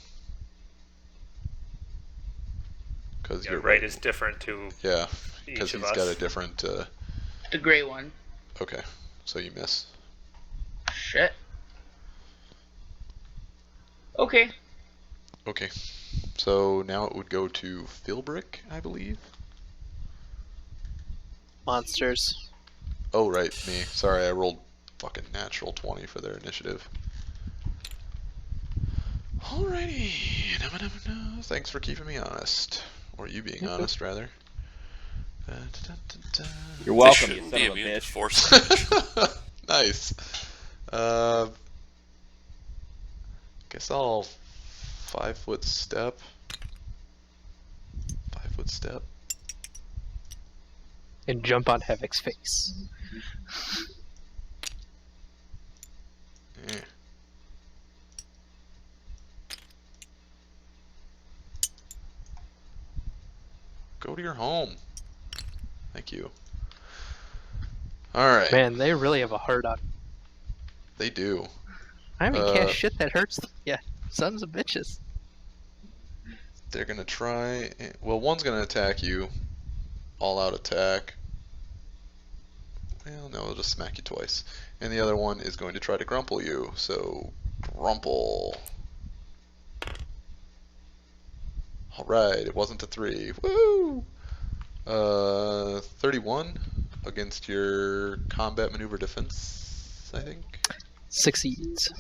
Because Yeah, you're right is different to Yeah, because each of he's us. got a different. The gray one. Okay, so you miss. Shit. Okay. Okay, so now it would go to Philbrick, I believe. Monsters. Oh right, me. Sorry, I rolled fucking natural 20 for their initiative. Alrighty. Thanks for keeping me honest. Or you being honest, rather. You're They welcome, you shouldn't son be of a immune to bitch. force damage. Nice. Guess I'll 5-foot step. 5-foot step. And jump on Havoc's face. Eh. Go to your home. Thank you. Alright. Man, they really have a hard on. They do. I haven't Uh, cast shit that hurts them yet. Sons of bitches. They're gonna try. Well, one's gonna attack you. All out attack. Well, no, it'll just smack you twice. And the other one is going to try to grumple you. So, grumple. Alright, it wasn't a 3. Woo! 31 against your combat maneuver defense, I think. Succeeds.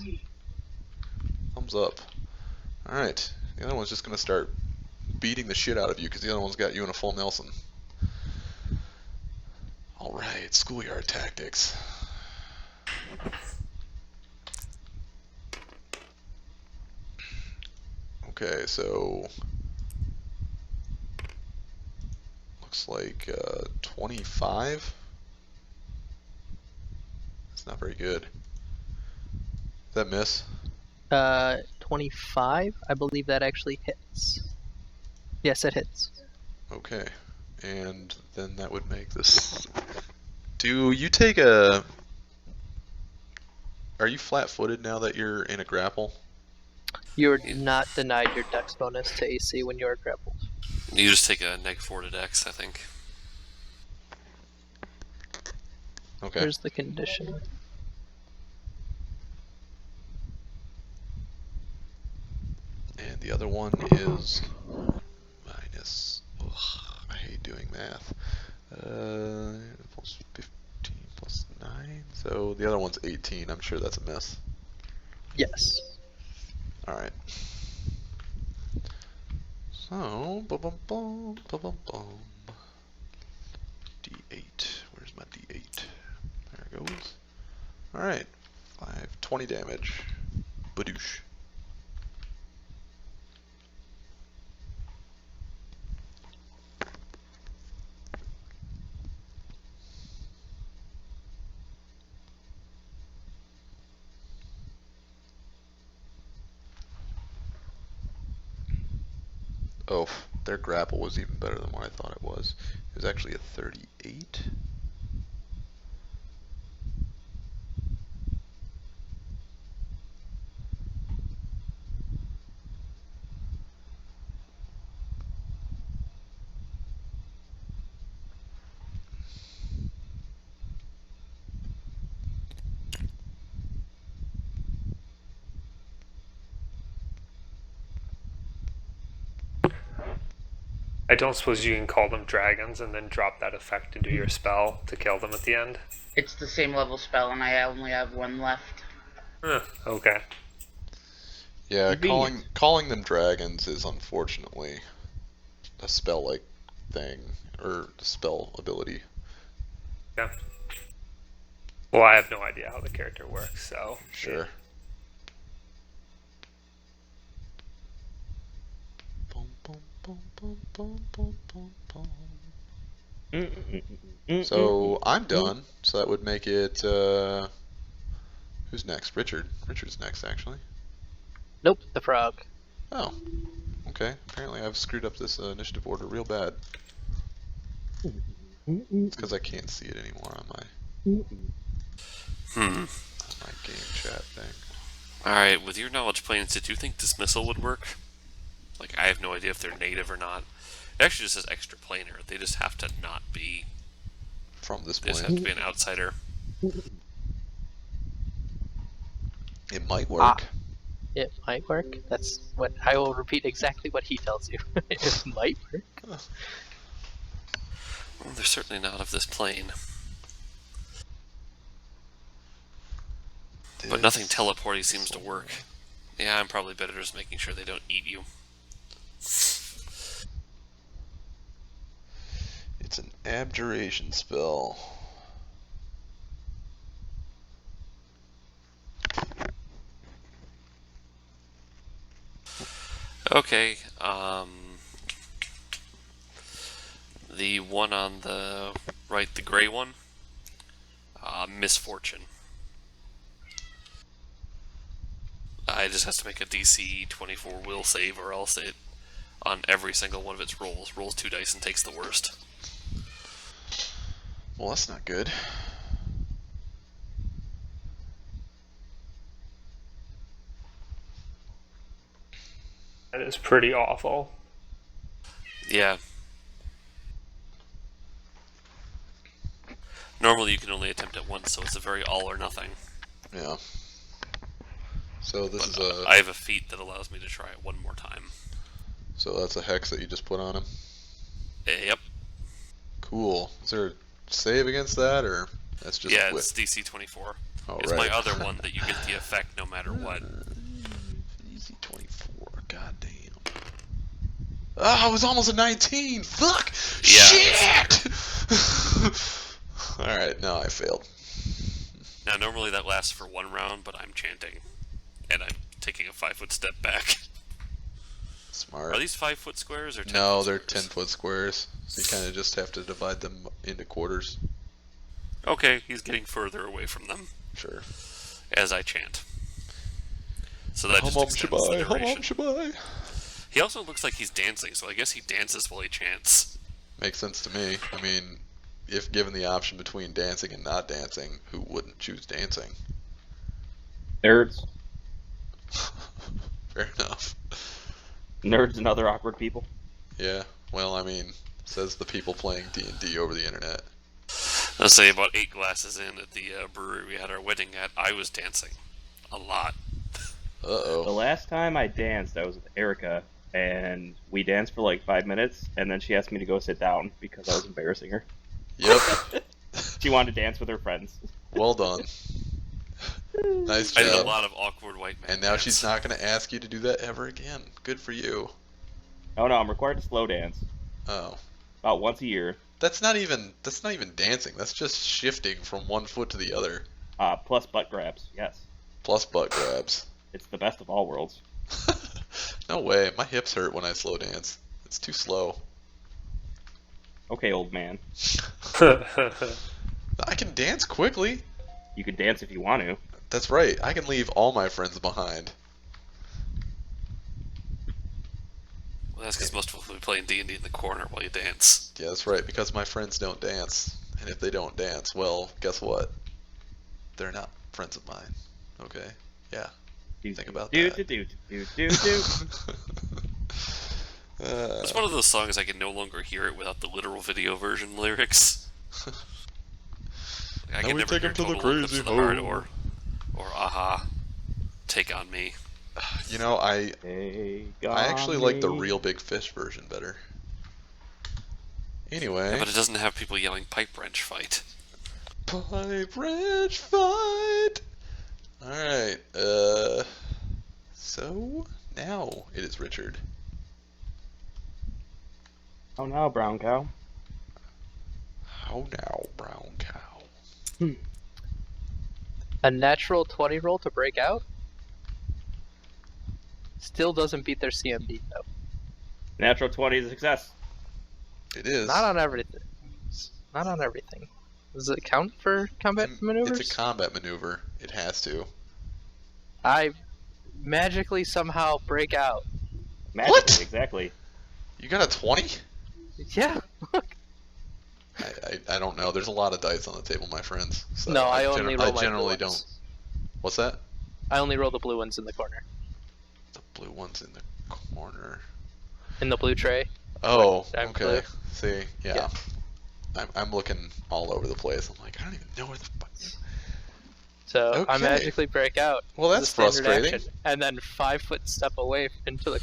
Thumbs up. Alright, the other one's just gonna start beating the shit out of you because the other one's got you in a full Nelson. Alright, schoolyard tactics. Okay, so looks like 25. That's not very good. Does that miss? 25. I believe that actually hits. Yes, it hits. Okay. And then that would make this... Do you take a... Are you flat-footed now that you're in a grapple? You're not denied your dex bonus to AC when you are grappled. You just take a -4 to Dex, I think. Okay. Here's the condition. And the other one is minus... Ugh, I hate doing math. Plus 15 plus 9. So the other one's 18. I'm sure that's a miss. Yes. Alright. So, bum bum bum bum bum. D8. Where's my D8? There it goes. Alright. 20 damage. Badoosh. Oh, their grapple was even better than what I thought it was. It was actually a 38. I don't suppose you can call them dragons and then drop that effect into your spell to kill them at the end? It's the same level spell, and I only have one left. Okay. Yeah, Convenient. calling them dragons is unfortunately a spell-like thing, or a spell ability. Yeah. Well, I have no idea how the character works, so... Sure. Bum, bum, bum, bum, bum, bum, bum, bum. So I'm done. So that would make it. Who's next? Richard. Richard's next, actually. Nope, the frog. Oh. Okay. Apparently I've screwed up this initiative order real bad. It's because I can't see it anymore on my game chat thing. Alright, with your knowledge planes, did you think dismissal would work? Like, I have no idea if they're native or not. It actually just says extra planar. They just have to not be. From this They just have point, to be an outsider. it might work. It might work. That's what I will repeat exactly what he tells you. It might work. Well, they're certainly not of this plane. But nothing teleporty seems to work. Yeah, I'm probably better just making sure they don't eat you. It's an abjuration spell. Okay, the one on the right, the gray one, misfortune. It just has to make a DC 24 will save, or else it, on every single one of its rolls 2 dice and takes the worst. Well, that's not good. That is pretty awful. Yeah. Normally you can only attempt it once, so it's a very all or nothing. Yeah. So this is But I have a feat that allows me to try it one more time. So that's a hex that you just put on him. Yep. Cool. Is there a save against that, or that's just Yeah, whip? it's DC 24. Oh, It's right. my other one that you get the effect no matter what. Easy 24. God damn. Ah, I was almost a 19. Fuck. Yeah. Shit. All right, now I failed. Now normally that lasts for 1 round, but I'm chanting, and I'm taking a 5-foot step back. Smart. Are these 5-foot squares or 10-foot No, squares? they're 10-foot squares. So you kind of just have to divide them into quarters. Okay, he's getting further away from them Sure. as I chant. So that just Hum extends the shabai, hum duration. shabai. He also looks like he's dancing, so I guess he dances while he chants. Makes sense to me. I mean, if given the option between dancing and not dancing, who wouldn't choose dancing? Nerds. Fair enough. Nerds and other awkward people. Yeah. Well, I mean, says the people playing D&D over the internet. I'll say about 8 glasses in at the brewery we had our wedding at, I was dancing. A lot. The Uh-oh. last time I danced, I was with Erica, and we danced for like 5 minutes, and then she asked me to go sit down because I was embarrassing her. Yep. She wanted to dance with her friends. Well done. Nice I did a job. lot of awkward white man And now dance. she's not going to ask you to do that ever again. Good for you. Oh no, I'm required to slow dance Oh. about once a year. That's not even dancing. That's just shifting from one foot to the other. Plus butt grabs. Yes, Plus butt grabs. it's the best of all worlds. No way. My hips hurt when I slow dance. It's too slow. Okay, old man. I can dance quickly. You can dance if you want to. That's right. I can leave all my friends behind. Well, that's because most people will be playing D&D in the corner while you dance. Yeah, that's right. Because my friends don't dance. And if they don't dance, well, guess what? They're not friends of mine. Okay? Yeah. Think about that. It's one of those songs I can no longer hear it without the literal video version lyrics. I Now can we never take hear 'em to the Total Eclipse crazy of the Heart hole. or Aha, Take On Me. You know, I actually like the real. Real Big Fish version better. Yeah, Anyway. but it doesn't have people yelling pipe wrench fight. Pipe wrench fight! Alright, so now it is Richard. Oh no, brown cow. How now, brown cow? A natural 20 roll to break out? Still doesn't beat their CMD though. Natural 20 is a success. It is. Not on everything. Not on everything. Does it count for combat maneuvers? It's a combat maneuver. It has to. I magically somehow break out. Magically, What? exactly. You got a 20? Yeah, look. I don't know. There's a lot of dice on the table, my friends. So No, I only roll I my generally blue don't. ones. What's that? I only roll the blue ones in the corner. The blue one's in the corner. In the blue tray. Oh, I'm okay. blue. See, yeah. Yeah. I'm looking all over the place. I'm like, I don't even know where the fuck. So I Okay. magically break out. Well, as a that's standard frustrating. action, and then 5 foot step away into the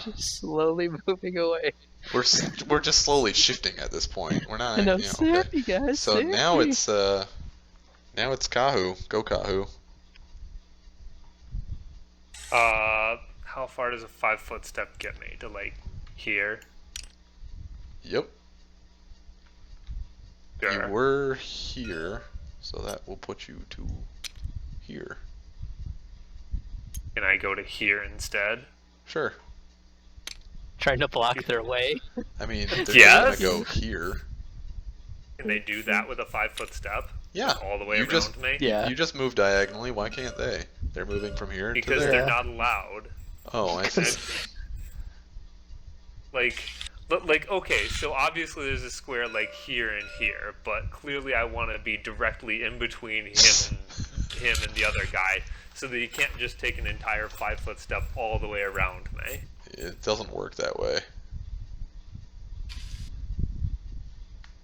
just slowly moving away. We're just slowly shifting at this point. We're not. And I'm Okay. snappy, guys. So now it's Kahu. Go Kahu. How far does a 5 foot step get me to like here? Yep. Sure. You were here, so that will put you to here. Can I go to here instead? Sure. Trying to block their way. I mean, they're Yes. gonna go here. Can they do that with a 5 foot step? Yeah. All the way You around just- me? Yeah. You just move diagonally. Why can't they? They're moving from here Because to there. they're not allowed. Oh, I see. Like, okay, so obviously there's a square like here and here, but clearly I want to be directly in between him and the other guy, so that he can't just take an entire 5 foot step all the way around me. It doesn't work that way.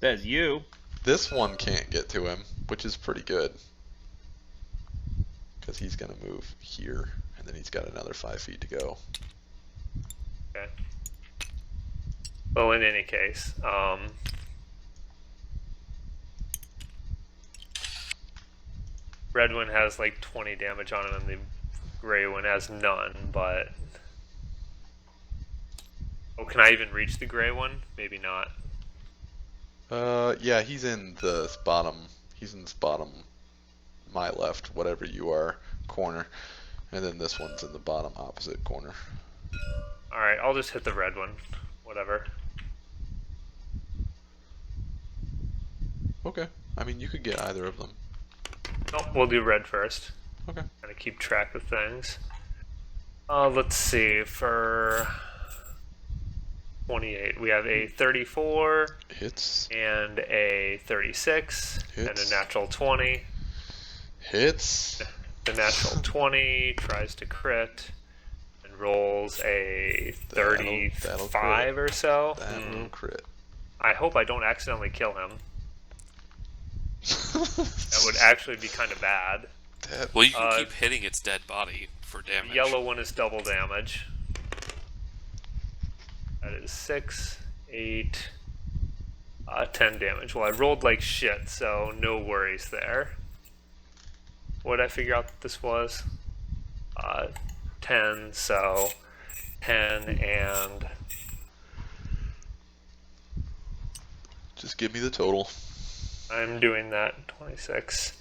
Says you. This one can't get to him, which is pretty good. Because he's going to move here, and then he's got another 5 feet to go. Okay. Well, in any case, red one has like 20 damage on it, and the gray one has none. But oh, can I even reach the gray one? Maybe not. Yeah, he's in the bottom. He's in this bottom, my left, whatever you are, corner. And then this one's in the bottom opposite corner. All right, I'll just hit the red one. Whatever. Okay. I mean, you could get either of them. Nope, we'll do red first. Okay. Kind of keep track of things. Let's see. For 28, we have a 34 Hits. and a 36 and a Hits. natural 20. Hits. The natural 20 tries to crit and rolls a 35 or so. That will crit. I hope I don't accidentally kill him. That would actually be kind of bad. Well, you can keep hitting its dead body for damage. The yellow one is double damage. That is 6, 8, 10 damage. Well, I rolled like shit, so no worries there. What did I figure out that this was? 10, so 10 and... Just give me the total. I'm doing that. 26.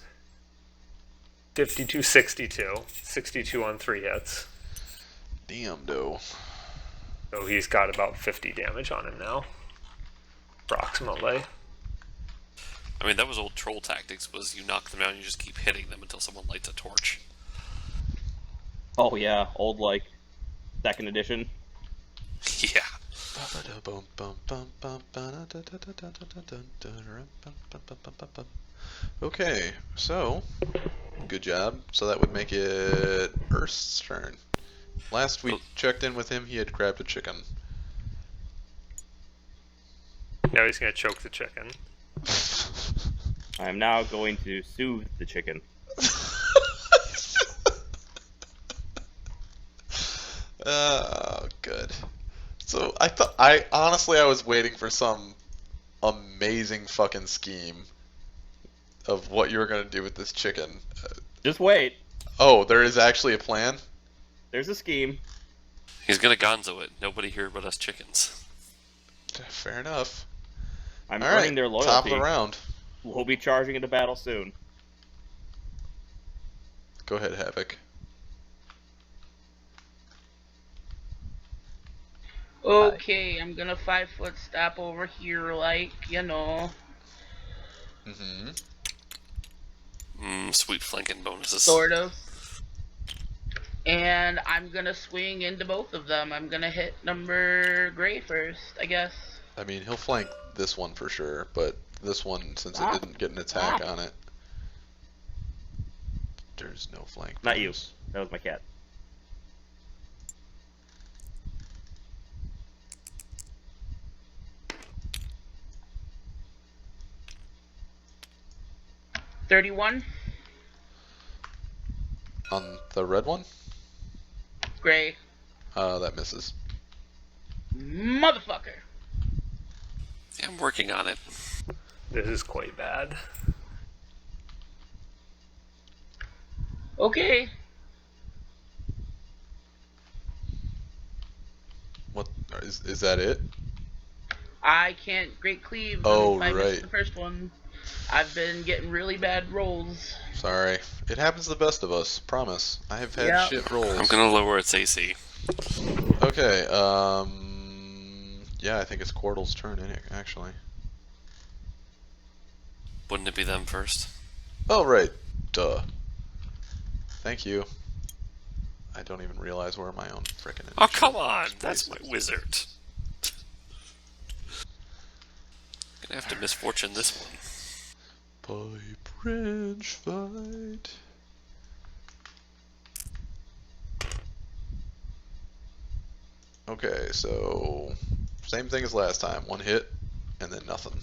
52, 62. 62 on 3 hits. Damn, though. So he's got about 50 damage on him now. Approximately. I mean, that was old troll tactics, was you knock them down and you just keep hitting them until someone lights a torch. Oh yeah, old like 2nd edition. Yeah. Okay, so good job. So that would make it Erst's turn. Last we checked in with him, he had grabbed a chicken. Now he's gonna choke the chicken. I am now going to soothe the chicken. Oh, good. So I honestly was waiting for some amazing fucking scheme of what you were gonna do with this chicken. Just wait. Oh, there is actually a plan? There's a scheme. He's gonna gonzo it. Nobody here but us chickens. Fair enough. I'm All earning right, their loyalty. top of the round. We'll be charging into battle soon. Go ahead, Havoc. Okay, I'm gonna 5-foot step over here, like, you know. Mm-hmm. Sweet flanking bonuses. Sort of. And I'm gonna swing into both of them. I'm gonna hit number gray first, I guess. I mean, he'll flank this one for sure, but this one, since it didn't get an attack on it, there's no flank. Not you. bonus. That was my cat. $31. On the red one? Gray. That misses. Motherfucker. Yeah, I'm working on it. This is quite bad. Okay. What is that it? I can't Great Cleave. Oh, I missed right. the first one. I've been getting really bad rolls. Sorry. It happens to the best of us, promise. I have had Yep. shit rolls. I'm gonna lower its AC. Okay, yeah, I think it's Quardle's turn, actually. Wouldn't it be them first? Oh, right. Duh. Thank you. I don't even realize where my own frickin' Oh, come on! That's my wizard. Gonna have to misfortune this one. Pipe wrench fight. Okay, so same thing as last time. One hit, and then nothing.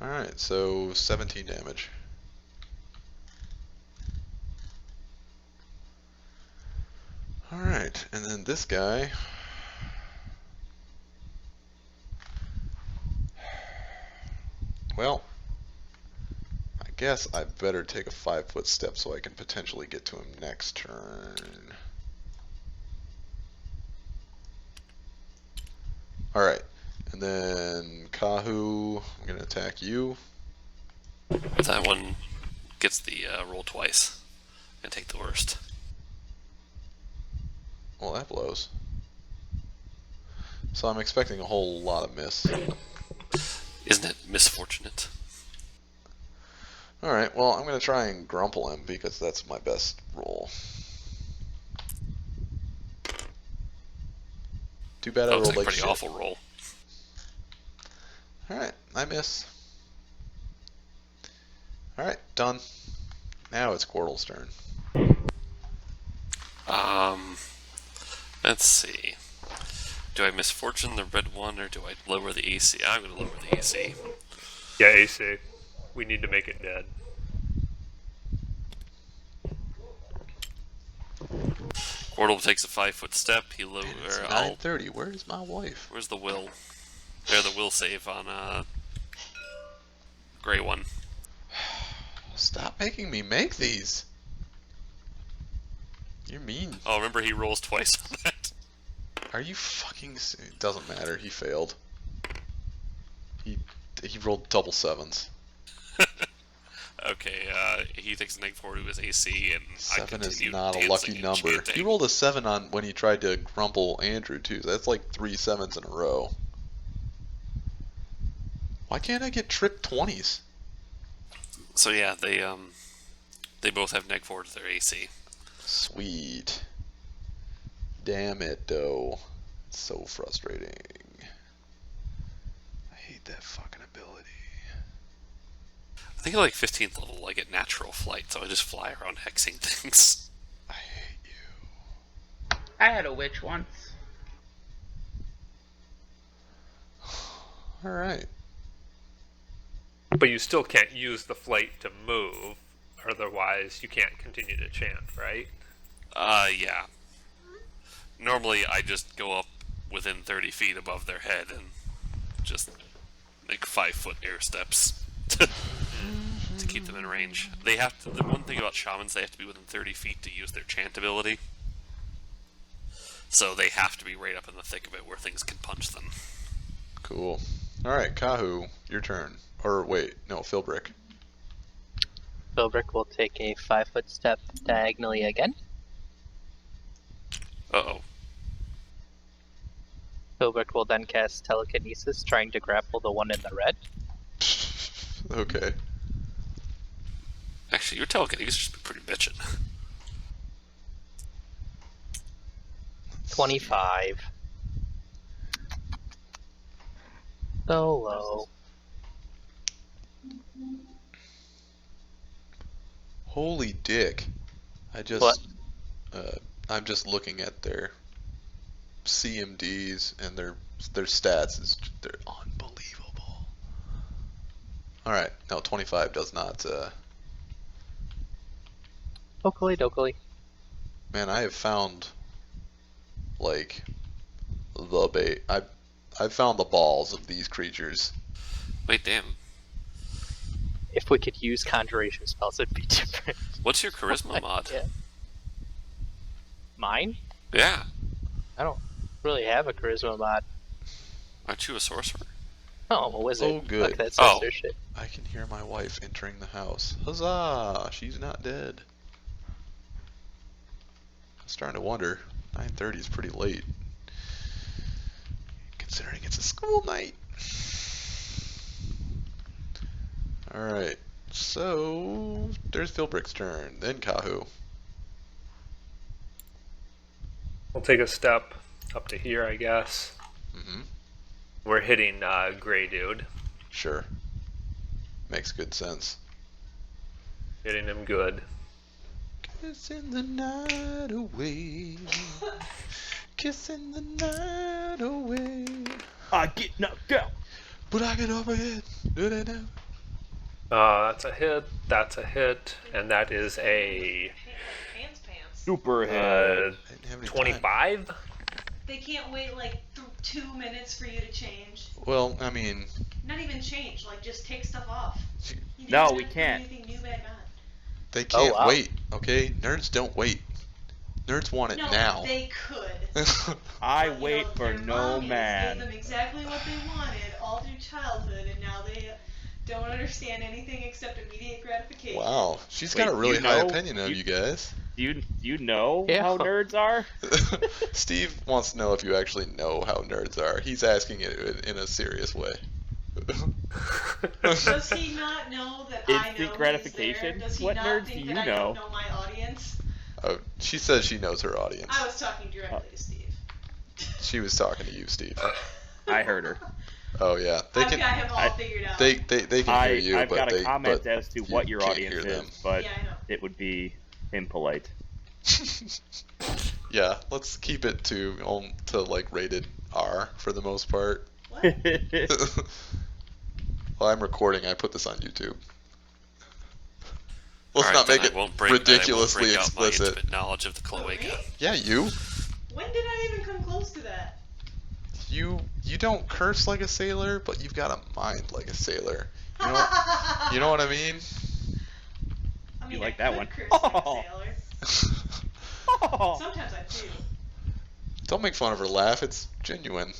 Alright, so 17 damage. Alright, and then this guy. Well, I guess I better take a 5-foot step so I can potentially get to him next turn. Alright, and then Kahu, I'm going to attack you. That one gets the roll twice. And take the worst. Well, that blows. So I'm expecting a whole lot of miss. Isn't it misfortunate? Alright, well, I'm going to try and grumple him because that's my best roll. Too bad I That looks rolled like a like pretty shit. awful roll. Alright, I miss. Alright, done. Now it's Quirtle's turn. Let's see. Do I misfortune the red one, or do I lower the AC? I'm gonna lower the AC. Yeah, AC. We need to make it dead. Quirtle takes a 5-foot step. He lower. It's I'll. 9:30. Where's my wife? Where's the will? There, the will save on gray one. Stop making me make these. You're mean. Oh, remember he rolls twice on that. Are you fucking? It doesn't matter. He failed. He rolled double sevens. Okay, he takes a -4 to his AC, and I 7 is continue not a dancing lucky and number. chanting. He rolled a 7 on when he tried to grumple Andrew too. That's like 3 sevens in a row. Why can't I get tripped 20s? So yeah, they both have -4 to their AC. Sweet. Damn it, though. It's so frustrating. I hate that fucking ability. I think at like 15th level, I get natural flight, so I just fly around hexing things. I hate you. I had a witch once. Alright. But you still can't use the flight to move, otherwise you can't continue to chant, right? Yeah. Normally, I just go up within 30 feet above their head and just make 5-foot air steps to keep them in range. They have to. The one thing about shamans, they have to be within 30 feet to use their chant ability. So they have to be right up in the thick of it where things can punch them. Cool. Alright, Kahu, your turn. Or wait, no, Philbrick. Philbrick will take a 5-foot step diagonally again. Uh-oh. Philbrick will then cast telekinesis, trying to grapple the one in the red. Okay. Actually, your telekinesis should be pretty bitchin'. 25. So low. Holy dick. I just... What? I'm just looking at their CMDs and their stats. They're unbelievable. Alright, no, 25 does not... Dokily dokily. Man, I have found... like... the bait. I've found the balls of these creatures. Wait, damn. If we could use conjuration spells, it'd be different. What's your charisma mod? Yeah. Mine? Yeah. I don't really have a charisma mod. Aren't you a sorcerer? Oh, I'm a wizard. Oh, good. Fuck that Oh. sorcerer shit. I can hear my wife entering the house. Huzzah! She's not dead. I was starting to wonder. 9:30 is pretty late. Considering it's a school night. Alright, so there's Philbrick's turn, then Kahu. We'll take a step up to here, I guess. Mm-hmm. We're hitting Gray Dude. Sure. Makes good sense. Hitting him good. Kissing the night away. Kissing the night away. I get knocked out. But I get up again. Do they know? That's a hit, and that is a Super hit. I didn't have any time. 25? They can't wait like 2 minutes for you to change. Well, I mean, Not even change, like just take stuff off. You No, don't we have to put can't. Anything new back on. they can't wow. wait, okay? Nerds don't wait. Nerds want it No, now. they could. I But, you wait know, for their no mommies man. Gave them exactly what they wanted all through childhood, and now they don't understand anything except immediate gratification. Wow, she's got Wait, a really you high know- opinion of you guys. Do you know Yeah. how nerds are? Steve wants to know if you actually know how nerds are. He's asking it in a serious way. Does he not know that I know Instant he's there? gratification? Does he What not nerds think do you that I know? don't know my audience? Oh, she says she knows her audience. I was talking directly to Steve. She was talking to you, Steve. I heard her. Oh yeah, they I've can. got him all figured out. They can hear you, I've but got a they comment but as to you what your can't audience hear them. is, but Yeah, I know. it would be impolite. Yeah, let's keep it to like rated R for the most part. What? While I'm recording, I put this on YouTube. Let's Alright, not then make it I won't break, ridiculously I won't break out my explicit. intimate knowledge of the Oh, me? cloaca. Yeah, you. When did I even come close to that? You don't curse like a sailor, but you've got a mind like a sailor. You know what, you know what I mean? I mean, You like I that could one. curse Oh. like a sailor. Sometimes I do. Don't make fun of her laugh. It's genuine.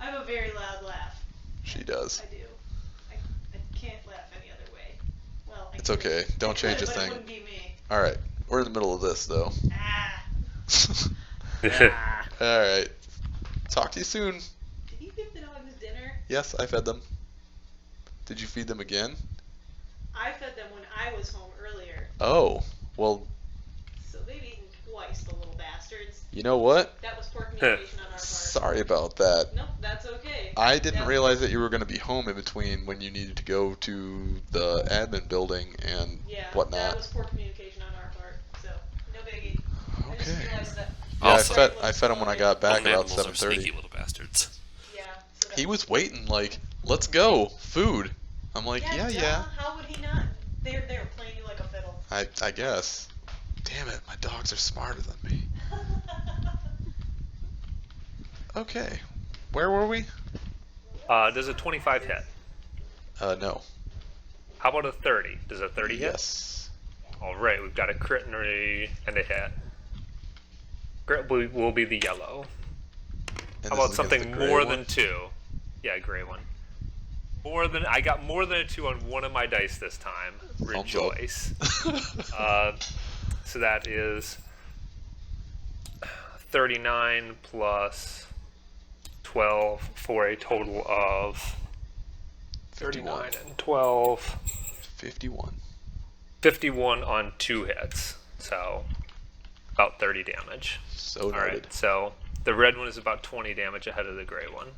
I have a very loud laugh. She does. I do. I can't laugh any other way. Well, I It's could. okay. Don't I change could, a but thing. It wouldn't be me. All right, we're in the middle of this though. Ah. All right. Talk to you soon. Did you give the dogs dinner? Yes, I fed them. Did you feed them again? I fed them when I was home earlier. Oh, well, So they've eaten twice, the little bastards. you know what? That was poor communication on our part. Sorry about that. Nope, that's okay. I didn't That- realize that you were going to be home in between when you needed to go to the admin building and Yeah, that whatnot. was poor communication on our part. So, no biggie. I just Okay. realized that. Yeah, Also- I fed him when I got back Home about animals are 7:30. sneaky little bastards. Yeah. So that, He was waiting like, let's go, food. I'm like, yeah, duh, yeah. How would he not? They're playing you like a fiddle. I guess. Damn it, my dogs are smarter than me. Okay, where were we? Does a 25 hit? No. How about a 30? Does a 30 hit? Yes. Alright, we've got a crit and a hit. Crit will be the yellow. And How this about is against something the gray more one? than 2? Yeah, gray one. I got more than a 2 on one of my dice this time. Thumbs up. Rejoice. So that is 39 plus 12 for a total of 39 and 12. 51. 51 on 2 hits. So about 30 damage. So noted. Alright, so the red one is about 20 damage ahead of the gray one.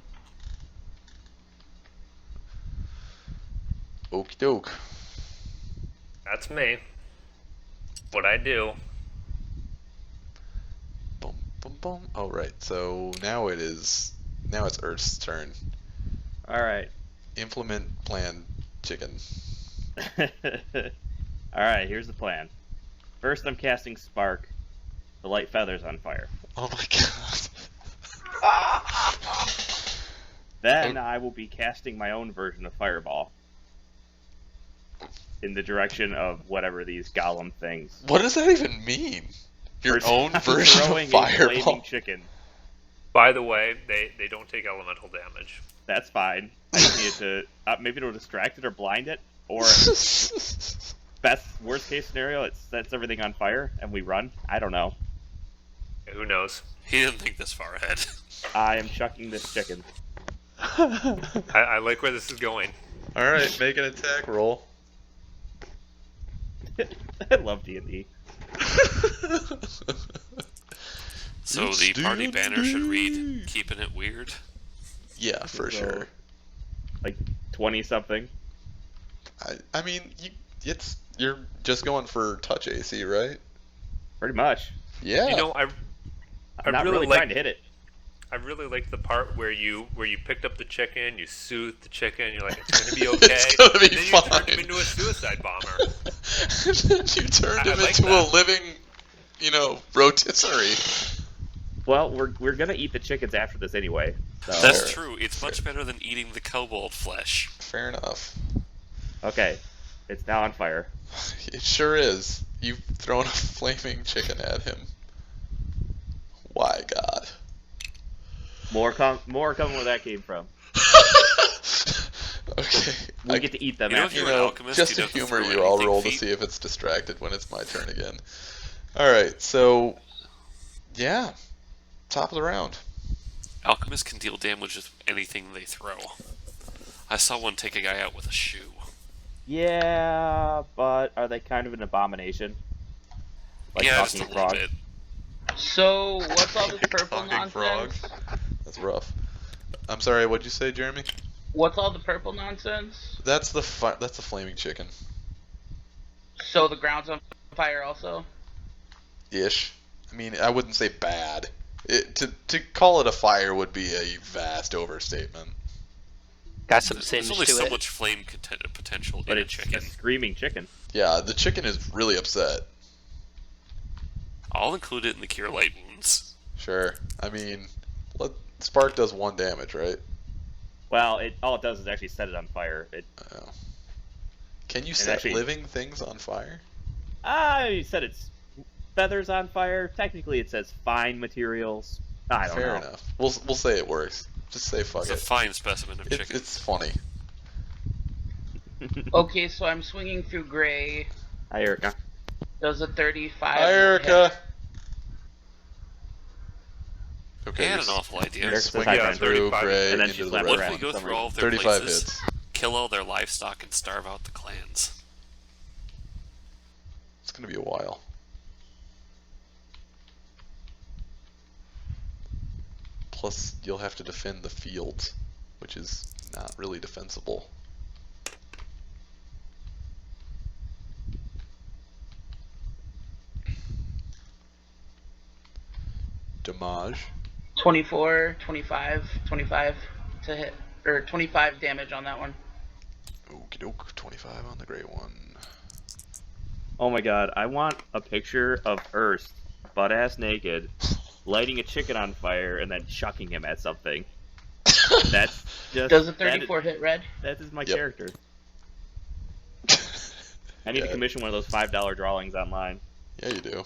Okie doke. That's me. What I do. Boom, boom, boom. Oh, right. So now it's Earth's turn. Alright. Implement plan, chicken. Alright, here's the plan. First, I'm casting Spark to light feathers on fire. Oh my god. Then I will be casting my own version of Fireball in the direction of whatever these golem things. What does that even mean? Your First, own I'm version throwing of a fireball? flaming chicken. By the way, they don't take elemental damage. That's fine. I just needed to maybe it'll distract it or blind it, or worst case scenario, it sets everything on fire and we run. I don't know. Who knows? He didn't think this far ahead. I am chucking this chicken. I like where this is going. Alright, make an attack roll. I love D&D. So the party banner should read, keeping it weird. Yeah, for So, sure. Like 20 something. I mean, you're just going for touch AC, right? Pretty much. Yeah. You know, I'm not really really like- trying to hit it. I really like the part where you picked up the chicken, you soothed the chicken, you're like, it's gonna be okay. It's gonna be and then fine. you turned him into a suicide bomber. And then you turned I him like into a that. living, rotisserie. Well, we're gonna eat the chickens after this anyway. So. That's Fair. true. It's much better than eating the kobold flesh. Fair enough. Okay, it's now on fire. It sure is. You've thrown a flaming chicken at him. Why, God? More coming where that came from. Okay. We get to eat them You know, after. if you're an alchemist, just you to don't have to humor throw you, I'll anything roll to feet. see if it's distracted when it's my turn again. Alright, so... Yeah. Top of the round. Alchemists can deal damage with anything they throw. I saw one take a guy out with a shoe. Yeah, but are they kind of an abomination? Like Yeah, just a talking little frog? bit. So, what's all this purple Talking frog? nonsense? That's rough. I'm sorry, what'd you say, Jeremy? What's all the purple nonsense? That's the flaming chicken. So the ground's on fire also? Ish. I mean, I wouldn't say bad. To call it a fire would be a vast overstatement. Got some There's singe only to so it. much flame potential But in a it's chicken. a screaming chicken. Yeah, the chicken is really upset. I'll include it in the cure light wounds. Sure. I mean, spark does 1 damage, right? Well, all it does is actually set it on fire. Oh. Can you set actually- living things on fire? You said it's feathers on fire. Technically, it says fine materials. I don't Fair know. enough. We'll say it works. Just say fuck It's a it. fine specimen of chicken. It's funny. Okay, so I'm swinging through gray. Hi, Erica. Does a 35 Hi, Erica. hit? I had an awful idea. Erica Swing says hi, Yeah, Brent. through 35. gray And then into she the slapped What red if around we go for some through all reason. of their 35 places, hits. kill all their livestock, and starve out the clans? It's gonna be a while. Plus, you'll have to defend the fields, which is not really defensible. Damage. 24, 25, 25 to hit. Or 25 damage on that one. Okie doke, 25 on the gray one. Oh my god, I want a picture of Ernst, butt-ass naked, lighting a chicken on fire and then chucking him at something. That's just... Does a 34 hit red? That is my Yep. character. I need to Yeah. commission one of those $5 drawings online. Yeah, you do.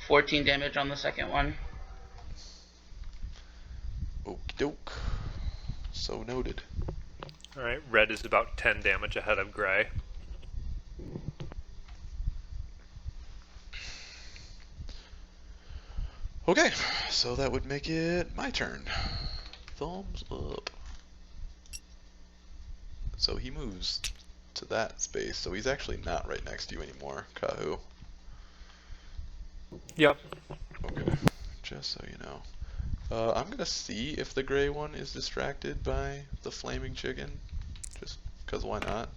$14 damage on the second one. Okie doke. So noted. Alright, red is about 10 damage ahead of gray. Okay, so that would make it my turn. Thumbs up. So he moves to that space, so he's actually not right next to you anymore, Kahu. Yep. Okay, just so you know. I'm gonna see if the gray one is distracted by the flaming chicken, just because why not?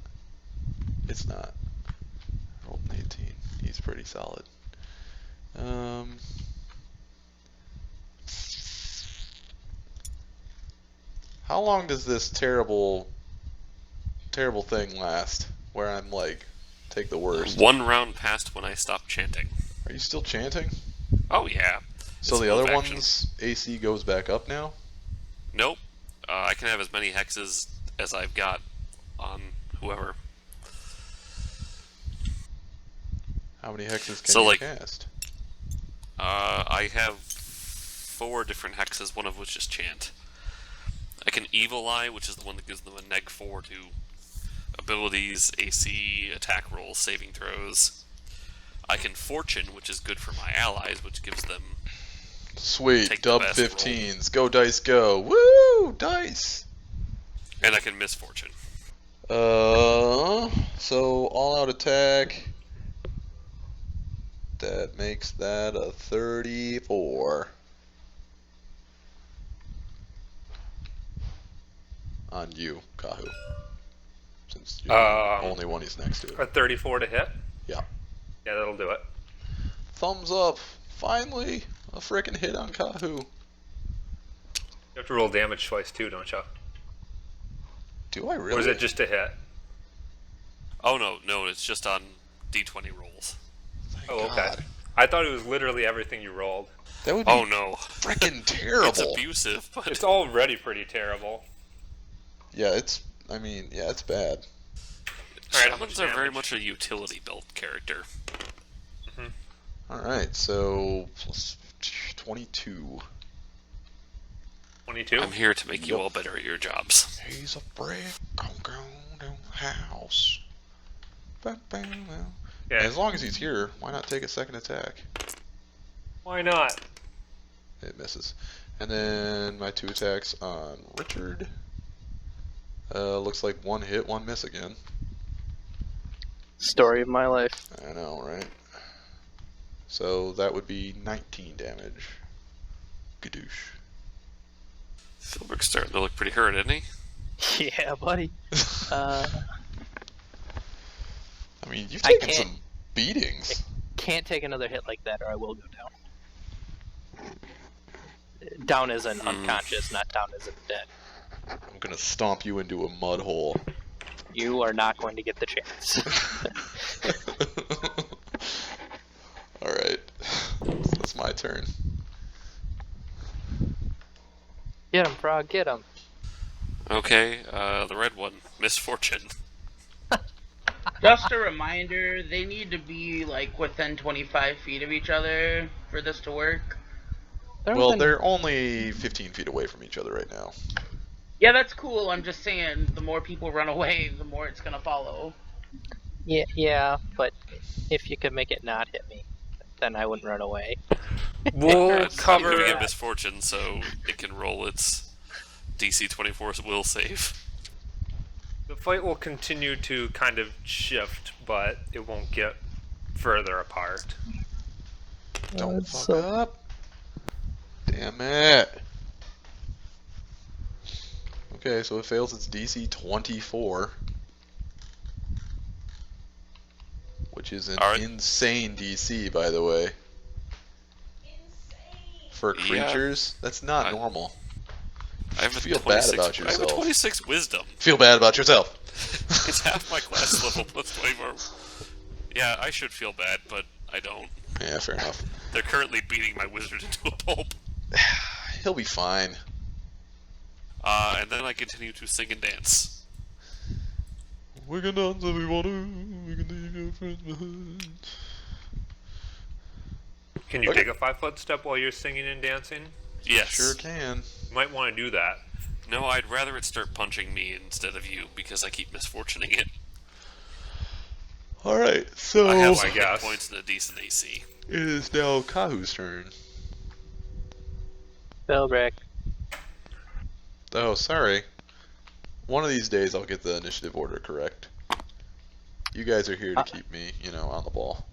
It's not. Rolled an 18. He's pretty solid. How long does this terrible thing last? Where I'm like, take the worst. 1 round passed when I stopped chanting. Are you still chanting? Oh yeah. So It's the move other action. one's AC goes back up now? Nope. I can have as many hexes as I've got on whoever. How many hexes can So, you like- cast? I have 4 different hexes, one of which is chant. I can Evil Eye, which is the one that gives them a -4 to abilities, AC, attack rolls, saving throws. I can Fortune, which is good for my allies, which gives them... Sweet, Take the dub best 15s. Go dice go. Woo! Dice! And I can Misfortune. So all out attack. That makes that a 34. On you, Kahu. Since you're the only one he's next to. A 34 to hit? Yeah. Yeah, that'll do it. Thumbs up. Finally, a frickin' hit on Kahu. You have to roll damage twice too, don't you? Do I really? Or is it just a hit? Oh no, it's just on D20 rolls. Thank Oh, okay. God. I thought it was literally everything you rolled. That would be Oh no. frickin' terrible. It's abusive, but... It's already pretty terrible. Yeah, it's bad. Alright, how much Shamans are very damage? much a utility built character. Alright, so plus 22. 22? I'm here to make you Yup. all better at your jobs. He's a brick on the house. Ba-ba-ba. Okay. As long as he's here, why not take a second attack? Why not? It misses. And then my 2 attacks on Richard. Looks like 1 hit, 1 miss again. Story of my life. I know, right? So that would be 19 damage. Gadoosh. Philbrick's starting to look pretty hurt, isn't he? Yeah, buddy. I mean, you've I taken can't- some beatings. Can't take another hit like that or I will go down. Down as an unconscious, not down as in dead. I'm gonna stomp you into a mud hole. You are not going to get the chance. Alright. That's my turn. Get him, Frog, get him. Okay, the red one, Misfortune. Just a reminder, they need to be like within 25 feet of each other for this to work. Well, within- they're only 15 feet away from each other right now. Yeah, that's cool. I'm just saying, the more people run away, the more it's gonna follow. Yeah, but if you could make it not hit me, then I wouldn't run away. We'll I'm cover giving it that. Misfortune so it can roll its DC 24's will save. The fight will continue to kind of shift, but it won't get further apart. Don't fuck up. Damn it. Okay, so it fails its DC 24. Which is an Alright. insane DC, by the way. Insane. For Yeah. creatures, that's not I- normal. I have a Feel bad 26, about I have a yourself. 26 Wisdom. Feel bad about yourself. It's half my class level plus 24. Yeah, I should feel bad, but I don't. Yeah, fair enough. They're currently beating my wizard into a pulp. He'll be fine. And then I continue to sing and dance. We can dance if we want to. We can leave your friends behind. Can you Okay. take a 5-foot step while you're singing and dancing? Yes. Sure can. You might want to do that. No, I'd rather it start punching me instead of you because I keep misfortuning it. Alright, so I have I some hit guess. points and a decent AC. it is now Kahu's turn. Philbrick. Oh, sorry. One of these days I'll get the initiative order correct. You guys are here to keep me, on the ball.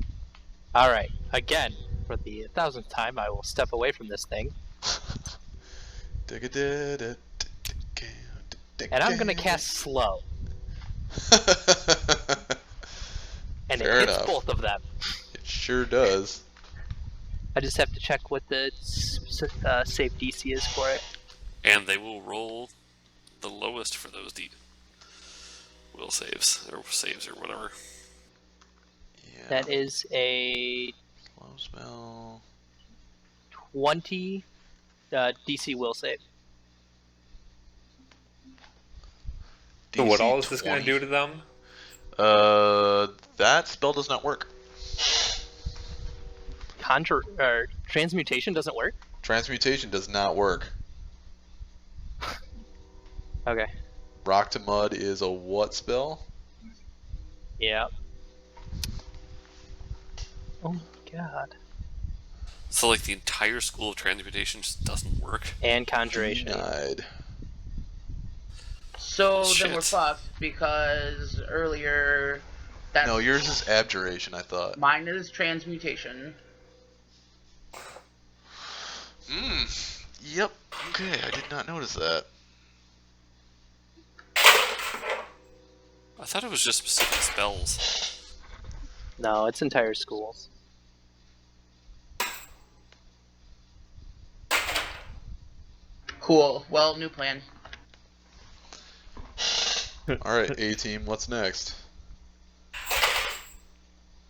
Alright, again, for the 1000th time, I will step away from this thing. And I'm gonna cast Slow. And Fair it hits enough. both of them. It sure does. I just have to check what the save DC is for it. And they will roll the lowest for those will saves, or whatever. Yeah. That is a Slow spell. 20 DC will save. So what DC all is this going to 20. do to them? That spell does not work. Transmutation doesn't work? Transmutation does not work. Okay. Rock to Mud is a what spell? Yeah. Oh my god. So, like, the entire school of transmutation just doesn't work. And conjuration. Denied. So then we're Shit. fucked because earlier that No, yours is abjuration, I thought. mine is transmutation. Yep. Okay, I did not notice that. I thought it was just specific spells. No, it's entire schools. Cool. Well, new plan. Alright, A-Team, what's next?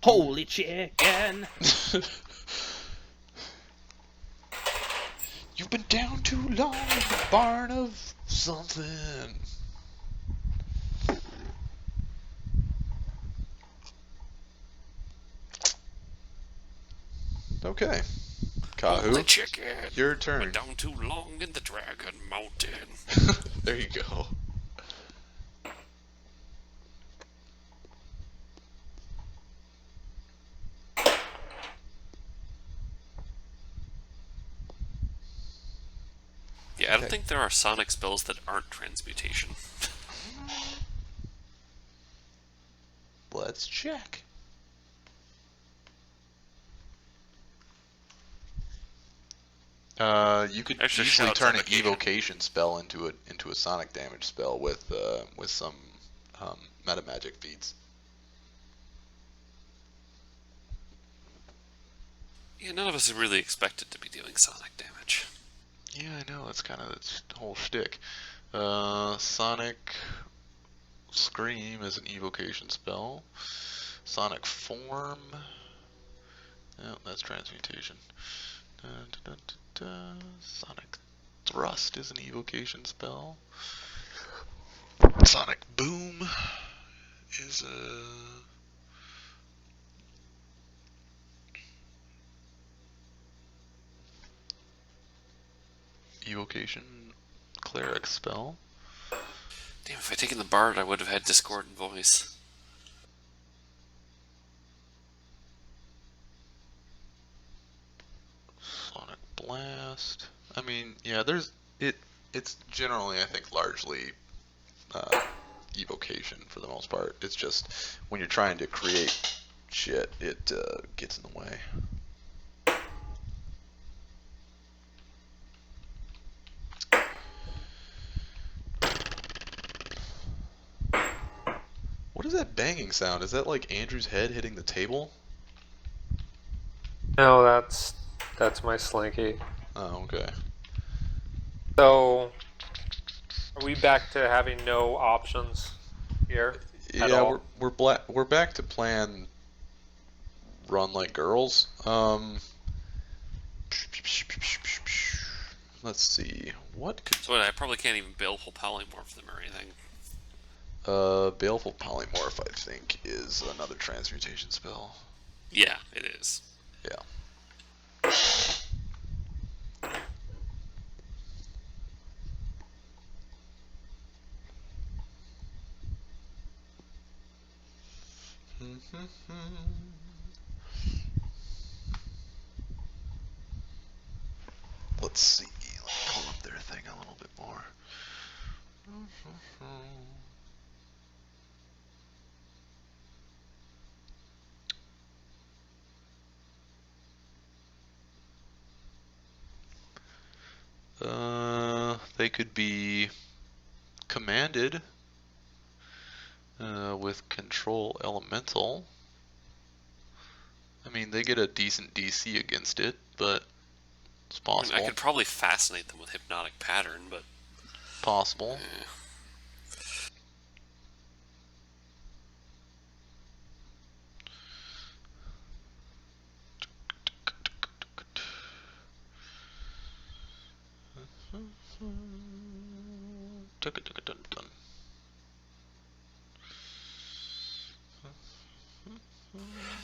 Holy chicken! You've been down too long in the barn of something. Okay. Holy Kahu, chicken! your Been turn. down too long in the Dragon Mountain. There you go. Yeah, I don't think there are Sonic spells that aren't transmutation. Let's check. You could Extra easily shouts turn on an occasion. evocation spell into a sonic damage spell with some meta magic feats. Yeah, none of us really expected to be doing Sonic damage. Yeah, I know. That's kind of the whole shtick. Sonic Scream is an evocation spell. Sonic Form. Oh, that's transmutation. Dun, dun, dun, dun. Sonic Thrust is an evocation spell. Sonic Boom is a evocation cleric spell. Damn, if I'd taken the Bard, I would have had Discordant Voice. Sonic Blast. I mean, yeah, it's generally, I think, largely evocation for the most part. It's just when you're trying to create shit, it gets in the way. What is that banging sound? Is that like Andrew's head hitting the table? No, that's my slinky. Oh, okay. So, are we back to having no options here at Yeah, all? we're back to plan run like girls. Let's see. What could So I probably can't even Baleful Polymorph them or anything. Baleful Polymorph, I think, is another transmutation spell. Yeah, it is. Yeah. Let's see. Let me pull up their thing a little bit more. They could be commanded with Control Elemental. I mean, they get a decent DC against it, but it's I mean, possible. I could probably fascinate them with Hypnotic Pattern, but Possible. Dun.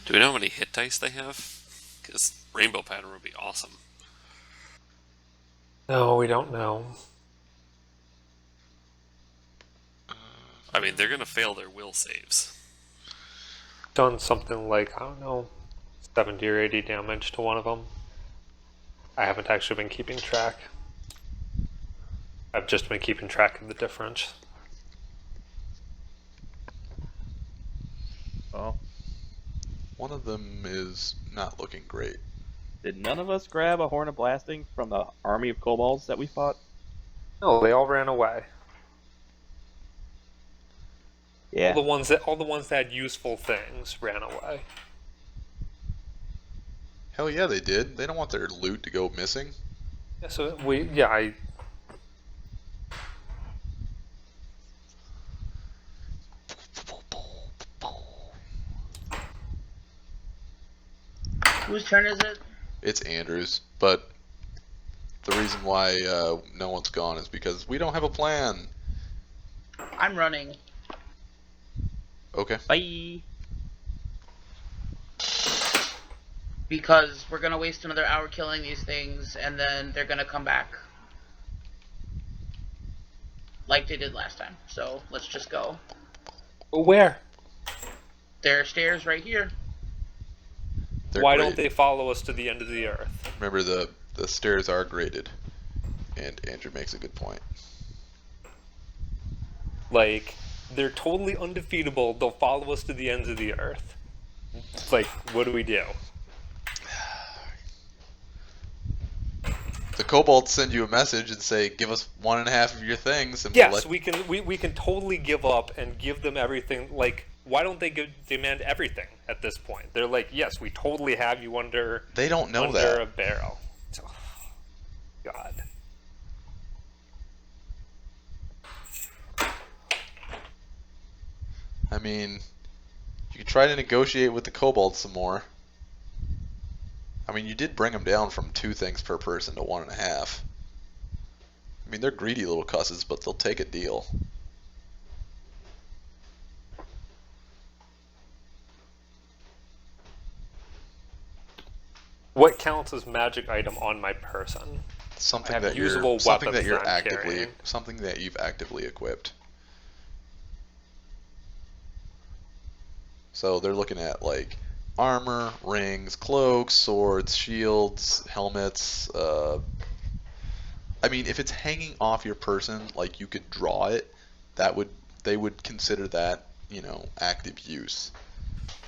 do we know how many hit dice they have? Because Rainbow Pattern would be awesome. No, we don't know. I mean, they're gonna fail their will saves. Done something like, I don't know, 70 or 80 damage to one of them. I haven't actually been keeping track. I've just been keeping track of the difference. Oh, One of them is not looking great. did none of us grab a Horn of Blasting from the army of kobolds that we fought? No, they all ran away. Yeah. All the ones that had useful things ran away. Hell yeah, they did. They don't want their loot to go missing. Yeah, so Whose turn is it? It's Andrews, but the reason why no one's gone is because we don't have a plan. I'm running. Okay. Bye. Because we're gonna waste another hour killing these things, and then they're gonna come back. Like they did last time. So, let's just go. where? There are stairs right here. They're Why great. don't they follow us to the end of the earth? Remember, the stairs are graded. And Andrew makes a good point. Like, they're totally undefeatable. They'll follow us to the ends of the earth. Like, what do we do? The kobolds send you a message and say, "Give us 1.5 of your things," and Yes, we'll let... we can totally give up and give them everything. Like, why don't they demand everything at this point? They're like, yes, we totally have you under. They don't know under that. a barrel. Oh, God. I mean, you could try to negotiate with the kobolds some more. I mean, you did bring them down from 2 things per person to 1.5. I mean, they're greedy little cusses, but they'll take a deal. What counts as magic item on my person? Something I have that usable you're something that weapons you're that I'm actively carrying. something that you've actively equipped. So they're looking at like armor, rings, cloaks, swords, shields, helmets. I mean, if it's hanging off your person, like you could draw it, they would consider that, you know, active use.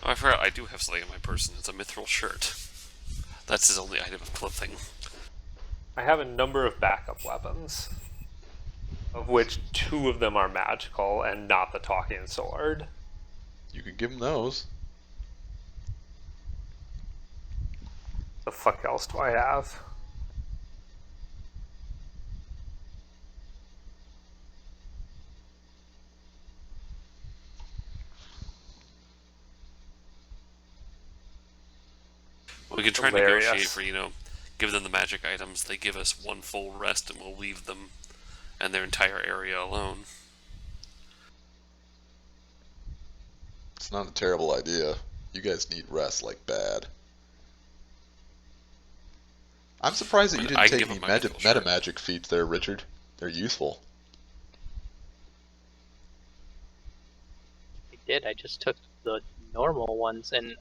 Oh, I forgot I do have something on my person. It's a mithril shirt. That's his only item of clothing. I have a number of backup weapons, of which 2 of them are magical and not the talking sword. You could give them those. The fuck else do I have? We can try and Hilarious. negotiate for, you know, give them the magic items. They give us 1 full rest, and we'll leave them and their entire area alone. It's not a terrible idea. You guys need rest like bad. I'm surprised that you I didn't can take give any them my mithril shirt. meta magic feats there, Richard. They're useful. I did. I just took the normal ones, and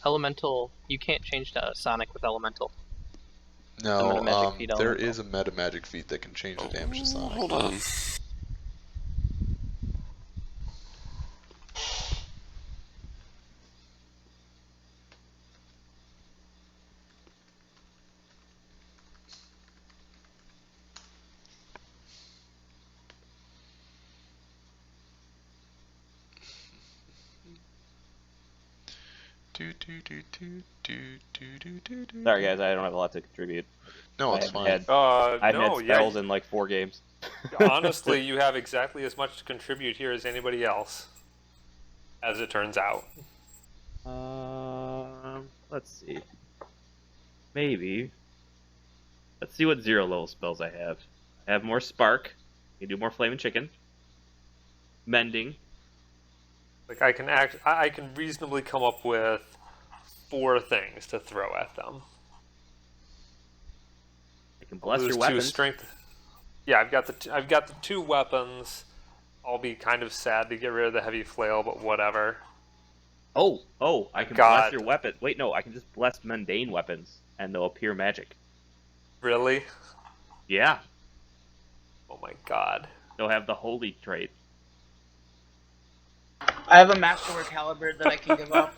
elemental. You can't change to Sonic with elemental. No, meta magic feat there elemental. is a meta magic feat that can change the damage to Sonic. Hold on. Sorry, guys, I don't have a lot to contribute. No, I it's haven't fine. I've No, had spells yeah. in like 4 games. Honestly, you have exactly as much to contribute here as anybody else, as it turns out. Let's see. Maybe. Let's see what 0 level spells I have. I have more Spark. You can do more Flaming Chicken. Mending. Like, I can reasonably come up with 4 things to throw at them. I can bless Lose your 2 weapons. strength. Yeah, I've got the 2 weapons. I'll be kind of sad to get rid of the heavy flail, but whatever. Oh, I can God. bless your weapon. Wait, no, I can just bless mundane weapons, and they'll appear magic. Really? Yeah, Oh my god. they'll have the holy trait. I have a masterwork halberd that I can give up.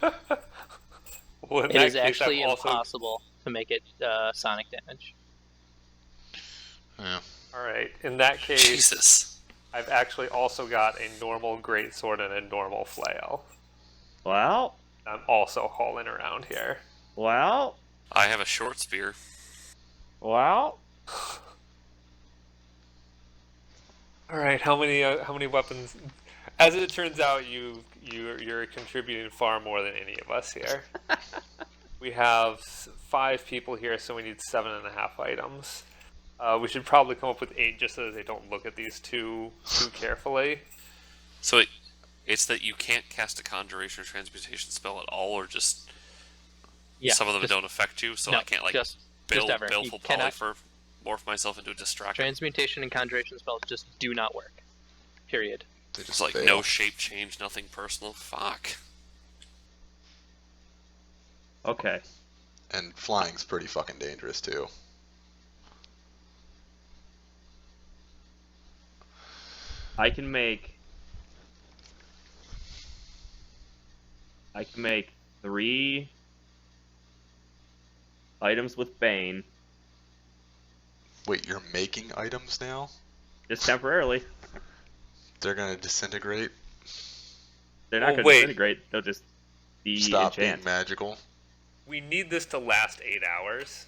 Well, in It that is case, actually I've also... impossible to make it Sonic damage. Yeah. Alright, in that case, Jesus. I've actually also got a normal greatsword and a normal flail. Well, I'm also hauling around here. well, I have a short spear. well. Alright, how many weapons? As it turns out, you're contributing far more than any of us here. We have 5 people here, so we need 7.5 items. We should probably come up with 8 just so that they don't look at these too carefully. So it's that you can't cast a conjuration or transmutation spell at all, or just Yeah, some of them just- don't affect you, so no, I can't like just build ever. You Baleful cannot- morph myself into a distraction. Transmutation and conjuration spells just do not work. Period. They It's just like fail. no shape change, nothing personal. Fuck. Okay. And flying's pretty fucking dangerous too. I can make 3 items with Bane, Wait, you're making items now? just temporarily. They're gonna disintegrate? They're not Oh, going to wait. disintegrate. They'll just be Stop enchant. being magical? We need this to last 8 hours.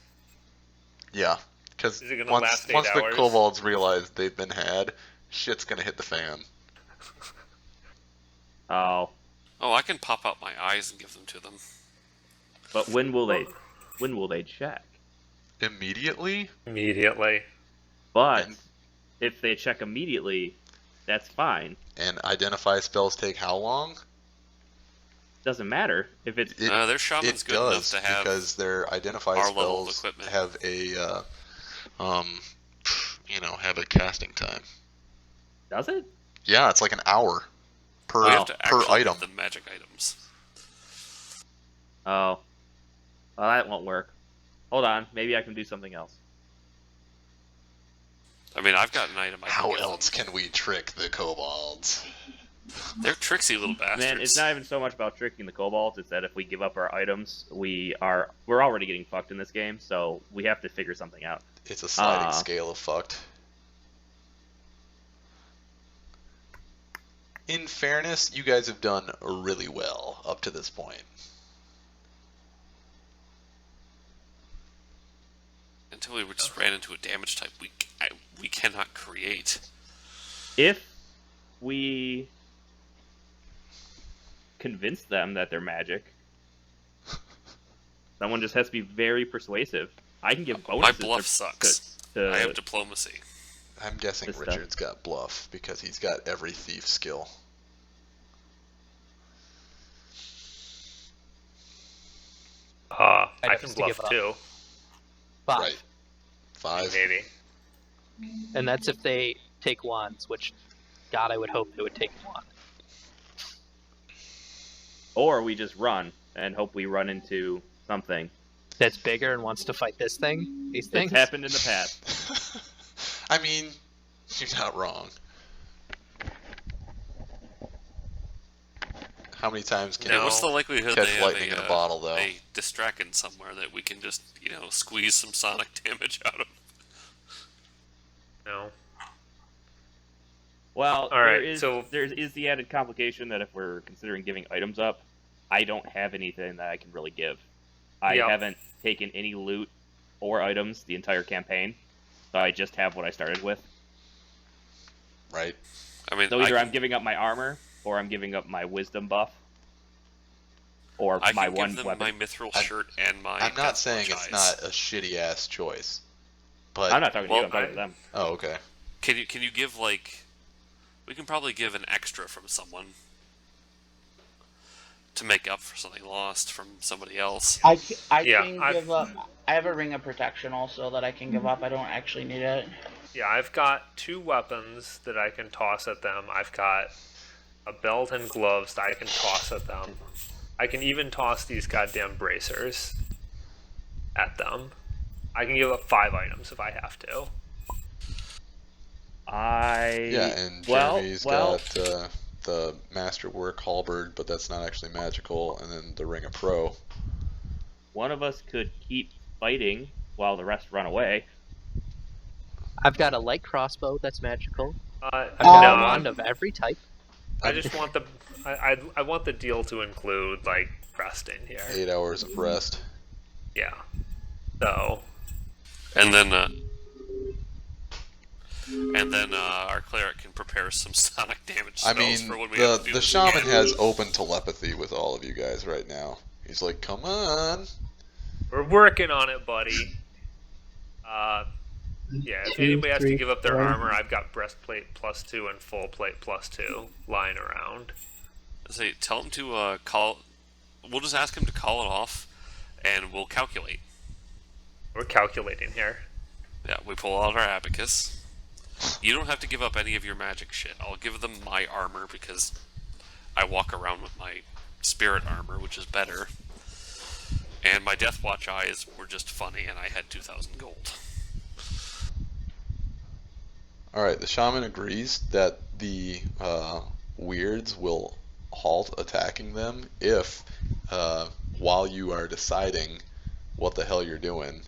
Yeah. Because Is it gonna once, last 8 once the hours? kobolds realize they've been had, shit's gonna hit the fan. Oh, Oh, I can pop out my eyes and give them to them. but when will they check? Immediately? Immediately. But And- if they check immediately, that's fine. And identify spells take how long? Doesn't matter if it's Their shaman's It good enough does, to have. because their identify our level of spells equipment. have a, have a casting time. does it? Yeah, it's like an hour per We have to per actually item. give them magic items. Oh, well, that won't work. Hold on, maybe I can do something else. I mean, I've got an item. I can How give them. else can we trick the kobolds? They're tricksy little bastards. Man, it's not even so much about tricking the kobolds. It's that if we give up our items, we're already getting fucked in this game. So we have to figure something out. It's a sliding scale of fucked. In fairness, you guys have done really well up to this point. Until we just ran into a damage type we cannot create. If we convince them that they're magic, someone just has to be very persuasive. I can give My bonuses. bluff sucks. to I have diplomacy. I'm guessing This stuff. Richard's got bluff because he's got every thief skill. I Items can to bluff give up. too, 5. Right. 5. maybe. And that's if they take wands, which, God, I would hope they would take one. or we just run and hope we run into something. That's bigger and wants to fight this thing? These It's things? happened in the past. I mean, you're not wrong. How many times can Yeah, you what's the likelihood catch they have lightning in a bottle, though? a distraction somewhere that we can just, squeeze some sonic damage out of? No. Well, All right, there is the added complication that if we're considering giving items up, I don't have anything that I can really give. I Yeah. haven't taken any loot or items the entire campaign, so I just have what I started with. Right. I mean, So either I I'm giving up my armor, or I'm giving up my wisdom buff, or I my can one give them weapon. my mithril I'm- shirt and my. I'm not Death saying Watch it's eyes. not a shitty ass choice, but I'm not talking to Well, you. I'm talking to them. oh, okay. Can you give we can probably give an extra from someone to make up for something lost from somebody else. I Yeah, can I've- give up. I have a ring of protection also that I can give up. I don't actually need it. Yeah, I've got 2 weapons that I can toss at them. I've got a belt and gloves that I can toss at them. I can even toss these goddamn bracers at them. I can give up 5 items if I have to. Yeah, and Jeremy's well, got the masterwork halberd, but that's not actually magical, and then the ring of pro. one of us could keep fighting while the rest run away. I've got a light crossbow that's magical. I've No, got a wand of every type. I just want the I want the deal to include like resting here. 8 hours of rest. Yeah. So And then our cleric can prepare some sonic damage I spells mean, for when we have to do the this shaman again. has open telepathy with all of you guys right now. He's like, come on. we're working on it, buddy. Yeah, if 2, anybody has to 3, give up their 4. armor, I've got breastplate +2 and full plate +2 lying around. Say, tell him to call. We'll just ask him to call it off, and we'll calculate. We're calculating here. Yeah, we pull out our abacus. You don't have to give up any of your magic shit. I'll give them my armor because I walk around with my spirit armor, which is better. And my Death Watch eyes were just funny, and I had 2,000 gold. Alright, the shaman agrees that the weirds will halt attacking them if, while you are deciding what the hell you're doing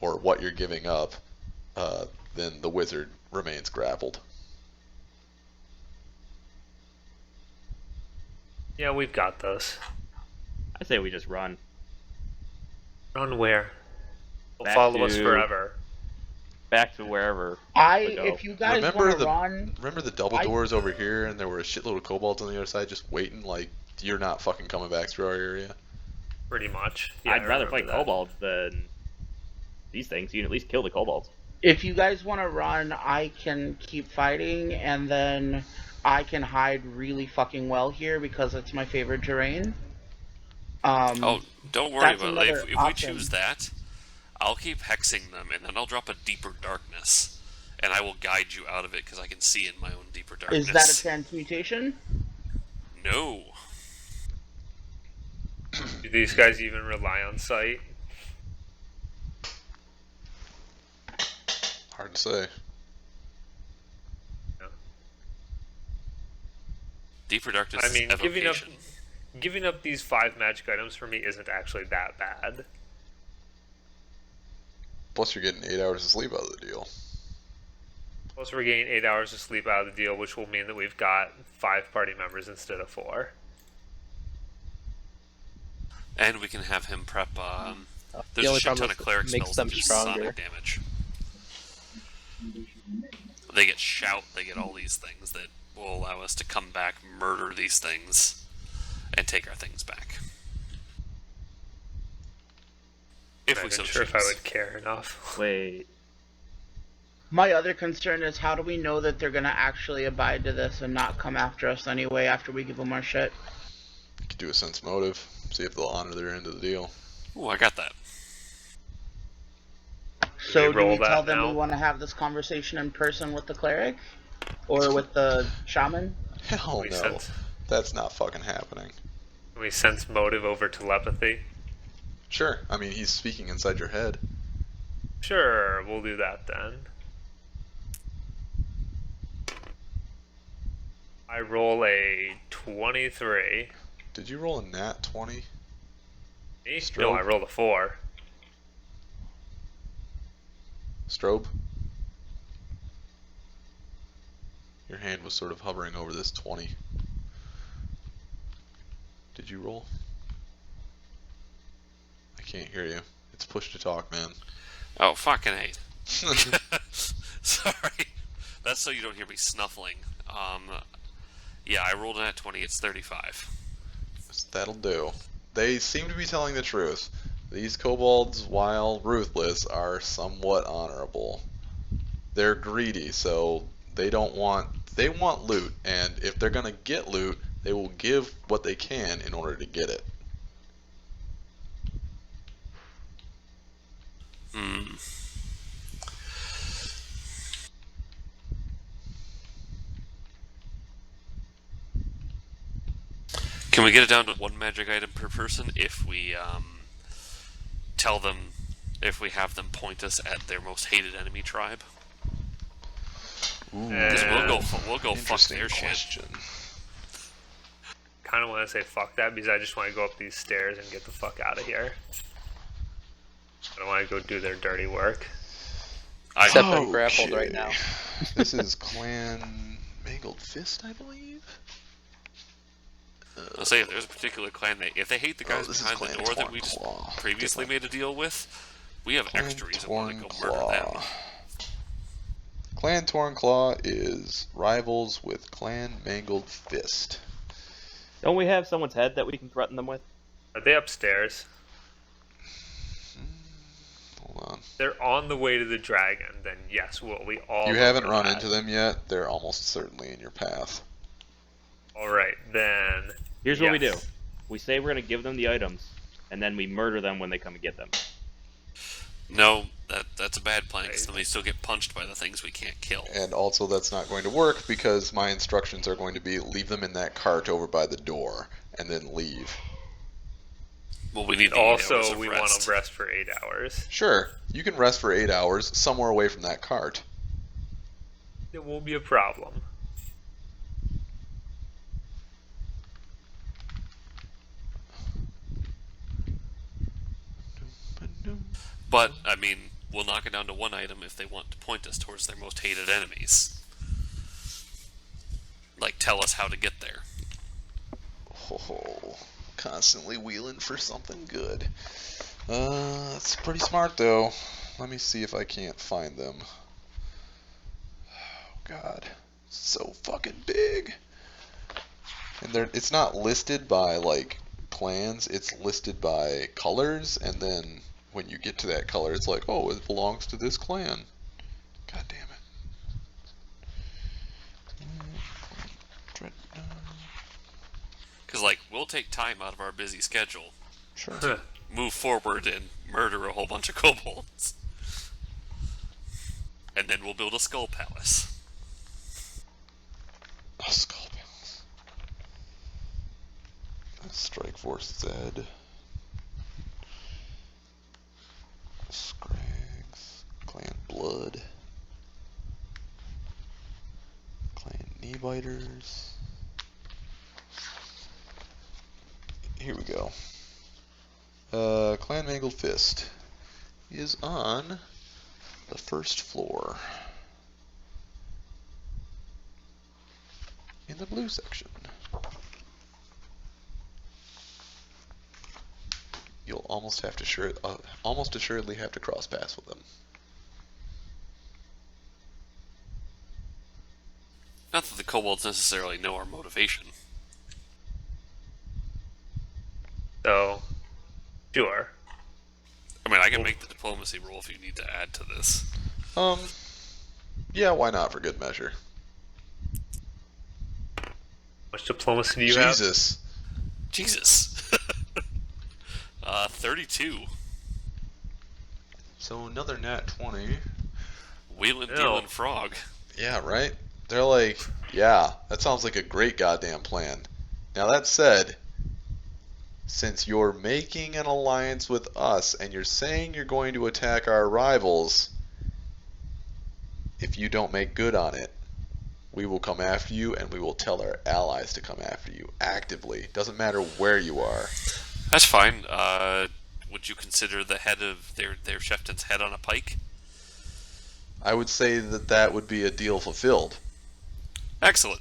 or what you're giving up, then the wizard remains grappled. Yeah, we've got those. I say we just run. Run where? They'll Back follow us to- forever. Back to wherever. If you guys Remember want to run, remember the double doors over here, and there were a shitload of kobolds on the other side just waiting, like, you're not fucking coming back through our area? Pretty much. Yeah, I'd I rather remember fight that. kobolds than these things. You can at least kill the kobolds. if you guys want to run, I can keep fighting, and then I can hide really fucking well here because it's my favorite terrain. Oh, don't worry That's about it. another If we option. choose that, I'll keep hexing them, and then I'll drop a deeper darkness, and I will guide you out of it because I can see in my own deeper darkness. Is that a transmutation? No. Do these guys even rely on sight? Hard to say. Deeper darkness I mean, is evocation. giving up these 5 magic items for me isn't actually that bad. Plus, you're getting 8 hours of sleep out of the deal. Plus, we're getting 8 hours of sleep out of the deal, which will mean that we've got 5 party members instead of 4. And we can have him prep. The There's a only shit problem ton is of cleric it makes spells them that do stronger. sonic damage. They get shout, they get all these things that will allow us to come back, murder these things, and take our things back. If I'm we not so even sure choose. if I would care enough. Wait. My other concern is how do we know that they're gonna actually abide to this and not come after us anyway after we give them our shit? You could do a sense motive, see if they'll honor their end of the deal. Ooh, I got that. So do roll we that tell them now? we want to have this conversation in person with the cleric? Or with the shaman? Hell We no. sense- That's not fucking happening. Can we sense motive over telepathy? Sure, I mean, he's speaking inside your head. Sure, we'll do that then. I roll a 23. Did you roll a nat 20? Me? Strobe. No, I rolled a 4. Strobe? Your hand was sort of hovering over this 20. Did you roll? I can't hear you. It's push to talk, man. Oh, fucking hate. Sorry. That's so you don't hear me snuffling. Yeah, I rolled an at 20, it's 35. That'll do. They seem to be telling the truth. These kobolds, while ruthless, are somewhat honorable. They're greedy, so they want loot, and if they're gonna get loot, they will give what they can in order to get it. Hmm. Can we get it down to 1 magic item per person if we tell them, if we have them point us at their most hated enemy tribe? Ooh, Because we'll go fuck interesting their shit. question. Kind of want to say fuck that because I just want to go up these stairs and get the fuck out of here. I don't want to go do their dirty work. Except I'm grappled right now. This is Clan Mangled Fist, I believe. I'll say if there's a particular clan that, if they hate the guys this is behind the Clan door that Torn we just Claw. previously made a deal with, we have Clan extra reason why to Torn go murder them. Claw. Clan Torn Claw is rivals with Clan Mangled Fist. Don't we have someone's head that we can threaten them with? Are they upstairs? Hold on. They're on the way to the dragon. Then yes, we all. You know haven't for run that. into them yet. They're almost certainly in your path. All right, then. Here's what we do. yes. We say we're going to give them the items, and then we murder them when they come and get them. No, that's a bad plan because then we still get punched by the things we can't kill. And also that's not going to work because my instructions are going to be leave them in that cart over by the door and then leave. Well, we need the 8 hours Also, of we rest. want to rest for 8 hours. Sure, you can rest for 8 hours somewhere away from that cart. It won't be a problem. But, I mean, we'll knock it down to one item if they want to point us towards their most hated enemies. Like, tell us how to get there. Oh, constantly wheeling for something good. That's pretty smart, though. Let me see if I can't find them. Oh, God. So fucking big. And it's not listed by, like, clans. It's listed by colors, and then when you get to that color, it's like, oh, it belongs to this clan. God damn it. Because, like, we'll take time out of our busy schedule, Sure. move forward, and murder a whole bunch of kobolds. And then we'll build a skull palace. A skull palace. Strike Force Zed. Scrags. Clan Blood. Clan Kneebiters. Here we go. Clan Mangled Fist is on the first floor in the blue section. You'll almost assuredly have to cross paths with them. Not that the kobolds necessarily know our motivation. So, sure. I mean, I can make the diplomacy roll if you need to add to this. Yeah, why not, for good measure. How much diplomacy do you have? Jesus. 32. So another nat 20. Wheelin' Ew. Dealin' Frog. Yeah, right? They're like, yeah, that sounds like a great goddamn plan. Now that said, since you're making an alliance with us and you're saying you're going to attack our rivals, if you don't make good on it, we will come after you and we will tell our allies to come after you actively. Doesn't matter where you are. That's fine. Would you consider the head of their chieftain's head on a pike? I would say that would be a deal fulfilled. Excellent.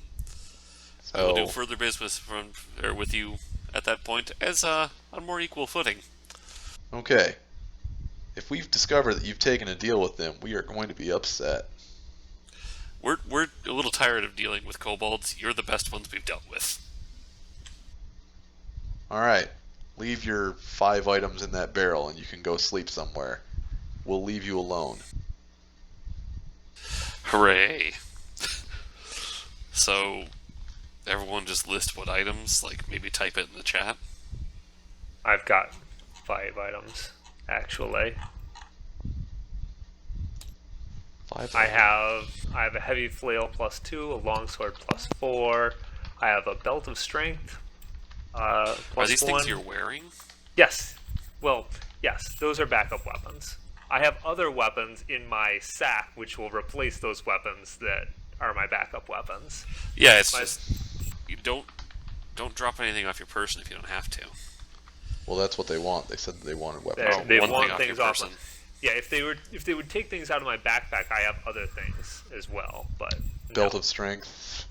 I will do So, further business with you at that point as on more equal footing. okay. If we've discovered that you've taken a deal with them, we are going to be upset. We're a little tired of dealing with kobolds. You're the best ones we've dealt with. Alright. Leave your 5 items in that barrel and you can go sleep somewhere. We'll leave you alone. Hooray. So, everyone just list what items, like maybe type it in the chat. I've got 5 items, actually. 5 I items. have a heavy flail +2, a longsword +4. I have a belt of strength. Are these +1. things you're wearing? Yes. Well, yes, those are backup weapons. I have other weapons in my sack which will replace those weapons that are my backup weapons. Yeah, it's just you don't drop anything off your person if you don't have to. Well, that's what they want. They said that they wanted weapons. They one want thing off things your off. person. Yeah, if they would take things out of my backpack, I have other things as well. But Belt no. of strength.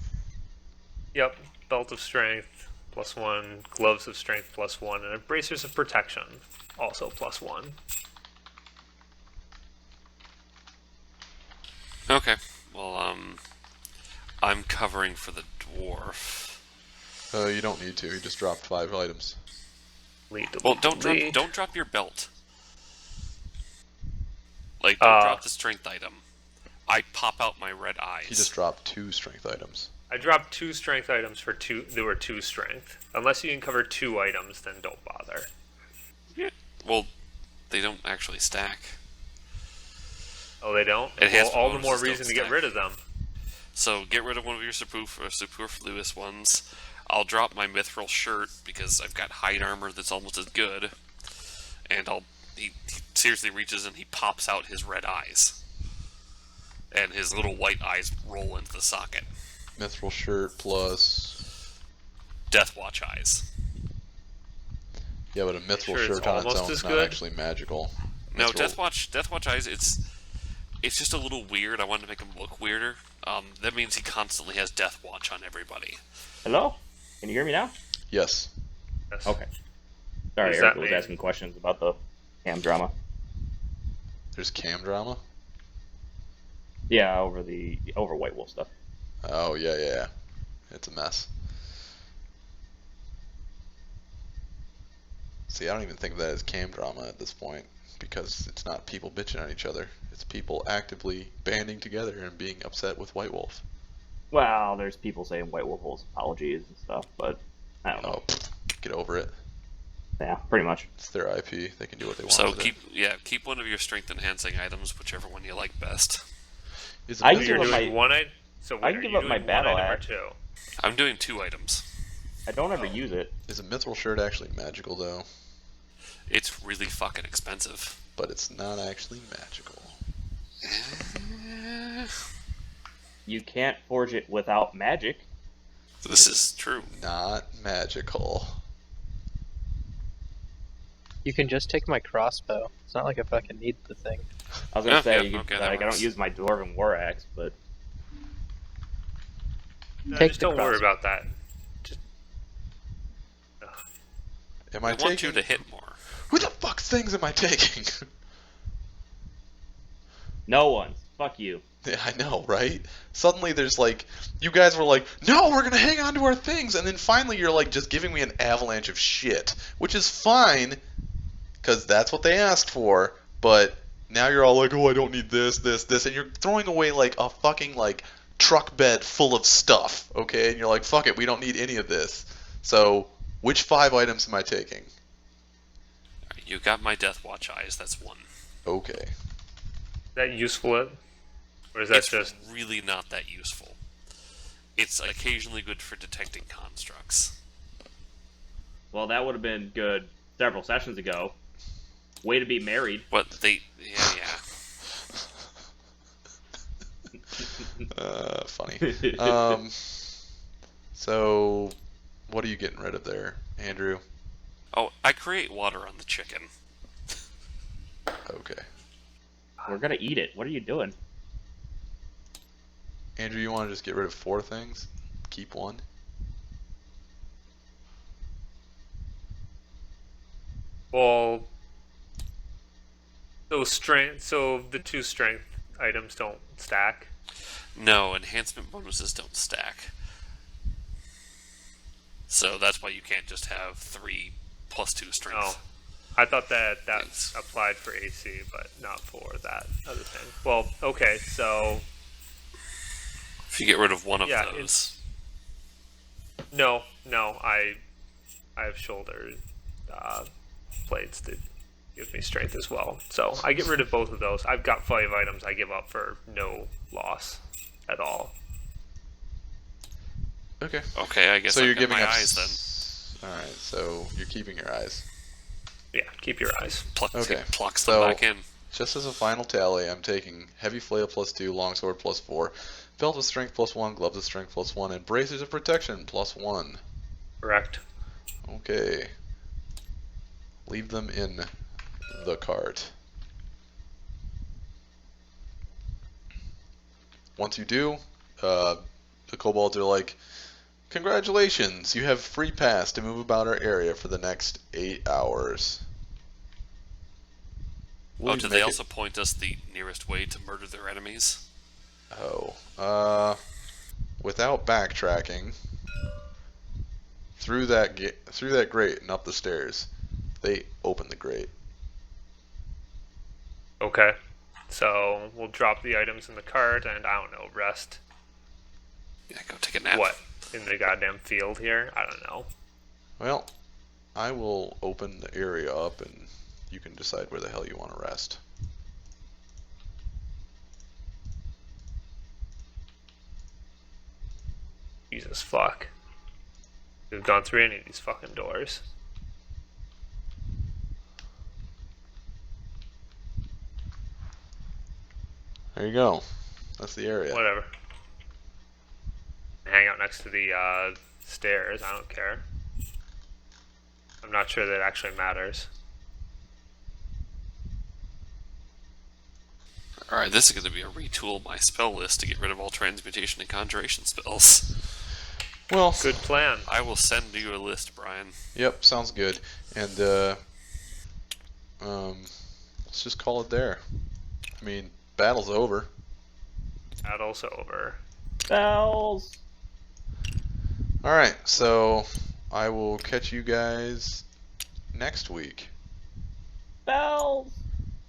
Yep, belt of strength +1, gloves of strength +1, and bracers of protection also +1. Okay. Well, I'm covering for the dwarf. You don't need to. You just dropped 5 items. Well, don't drop your belt. Like, don't drop the strength item. I pop out my red eyes. He just dropped 2 strength items. I dropped 2 strength items for 2. There were 2 strength. Unless you can cover 2 items, then don't bother. Yeah. Well, they don't actually stack. Oh, they don't? Enhanced Well, all the more bonuses reason don't to get stack. rid of them. So get rid of one of your superfluous ones. I'll drop my mithril shirt because I've got hide armor that's almost as good. And he seriously reaches and he pops out his red eyes. And his little white eyes roll into the socket. Mithril shirt plus... Death Watch eyes. Yeah, but a mithril Sure, it's shirt on its almost own as is not good? actually magical. No, Mithril. Deathwatch eyes. It's just a little weird. I wanted to make him look weirder. That means he constantly has Deathwatch on everybody. Hello? Can you hear me now? Yes. Yes. Okay. Sorry, Does Eric that was mean- asking questions about the cam drama. There's cam drama. Yeah, over White Wolf stuff. Oh yeah. It's a mess. See, I don't even think of that as cam drama at this point because it's not people bitching on each other. It's people actively banding together and being upset with White Wolf. Well, there's people saying White Wolf holds apologies and stuff, but I don't know. Oh, get over it. Yeah, pretty much. It's their IP. They can do what they want So with it. keep one of your strength enhancing items, whichever one you like best. Is I it So give you're up doing my- one item. So wait, I can are give you up my doing battle one item axe. or two? I'm doing 2 items. I don't ever use it. Is a mithril shirt actually magical though? It's really fucking expensive. But it's not actually magical. You can't forge it without magic. This is true. Not magical. You can just take my crossbow. It's not like I fucking need the thing. I was gonna Yeah, say, yeah, you okay, could, that like, I works. don't use my dwarven war axe, but No, Take just the don't worry crossbow. about that. Just Am I I want taking? you to hit more. Who the fuck's things am I taking? no one's. Fuck you. Yeah, I know, right? Suddenly there's like, you guys were like, no, we're gonna hang on to our things, and then finally you're like just giving me an avalanche of shit, which is fine, because that's what they asked for, but now you're all like, oh, I don't need this, and you're throwing away like a fucking like truck bed full of stuff, okay? And you're like, fuck it, we don't need any of this. So, which 5 items am I taking? You got my Deathwatch eyes. That's 1. Okay. is that useful? Or is that It's just really not that useful. It's occasionally good for detecting constructs. Well, that would have been good several sessions ago. Way to be married. But yeah. Funny. So, what are you getting rid of there, Andrew? Oh, I create water on the chicken. Okay. We're gonna eat it. What are you doing? Andrew, you want to just get rid of 4 things? Keep 1? well? So the 2 strength items don't stack. No, enhancement bonuses don't stack. So that's why you can't just have 3 plus 2 strength. Oh, I thought that Thanks. applied for AC, but not for that other thing. Well, okay, so If you get rid of one of Yeah, those. no, I have shoulder blades that give me strength as well. So I get rid of both of those. I've got 5 items I give up for no loss at all. Okay. Okay, I guess So I've you're got giving my up. eyes then. Alright, so you're keeping your eyes. Yeah, keep your eyes. Okay, Plucks them so- back in. Just as a final tally, I'm taking Heavy Flail +2, Longsword +4, Belt of Strength +1, Gloves of Strength +1, and Bracers of Protection +1. Correct. Okay. Leave them in the cart. Once you do, the kobolds are like, congratulations, you have free pass to move about our area for the next 8 hours. Oh, Will you did make they it- also point us the nearest way to murder their enemies? Without backtracking, through that grate and up the stairs, they open the grate. Okay. So we'll drop the items in the cart and I don't know, rest. Yeah, go take a nap. What? In the goddamn field here? I don't know. Well, I will open the area up and you can decide where the hell you want to rest. Jesus fuck. We've gone through any of these fucking doors. There you go. That's the area. Whatever. Hang out next to the stairs, I don't care. I'm not sure that actually matters. Alright, this is going to be a retool my spell list to get rid of all transmutation and conjuration spells. Well, Good plan. I will send you a list, Brian. yep, sounds good. And let's just call it there. I mean, battle's over. Battle's over. Bells. All right, so I will catch you guys next week. Bells.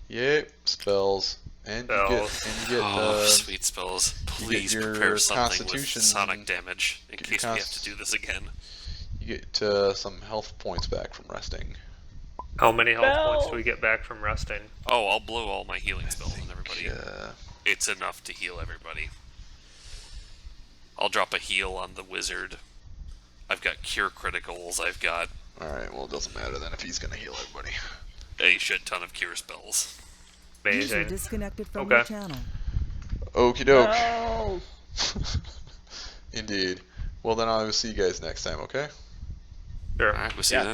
Yep, spells. And you get sweet spells. Please your prepare something constitution- with sonic damage in get your case we have to do this again. you get some health points back from resting. How many health points Bells. do we get back from resting? Oh, I'll blow all my healing spells on everybody. Yeah. It's enough to heal everybody. I'll drop a heal on the wizard. I've got cure criticals. I've got All right. Well, it doesn't matter then if he's gonna heal everybody. a shit ton of cure spells. User Amazing. disconnected from Okay. your channel. Okie doke. Bells. Indeed. Well, then I will see you guys next time. Okay. Sure. Alright, we'll see Yeah. you then.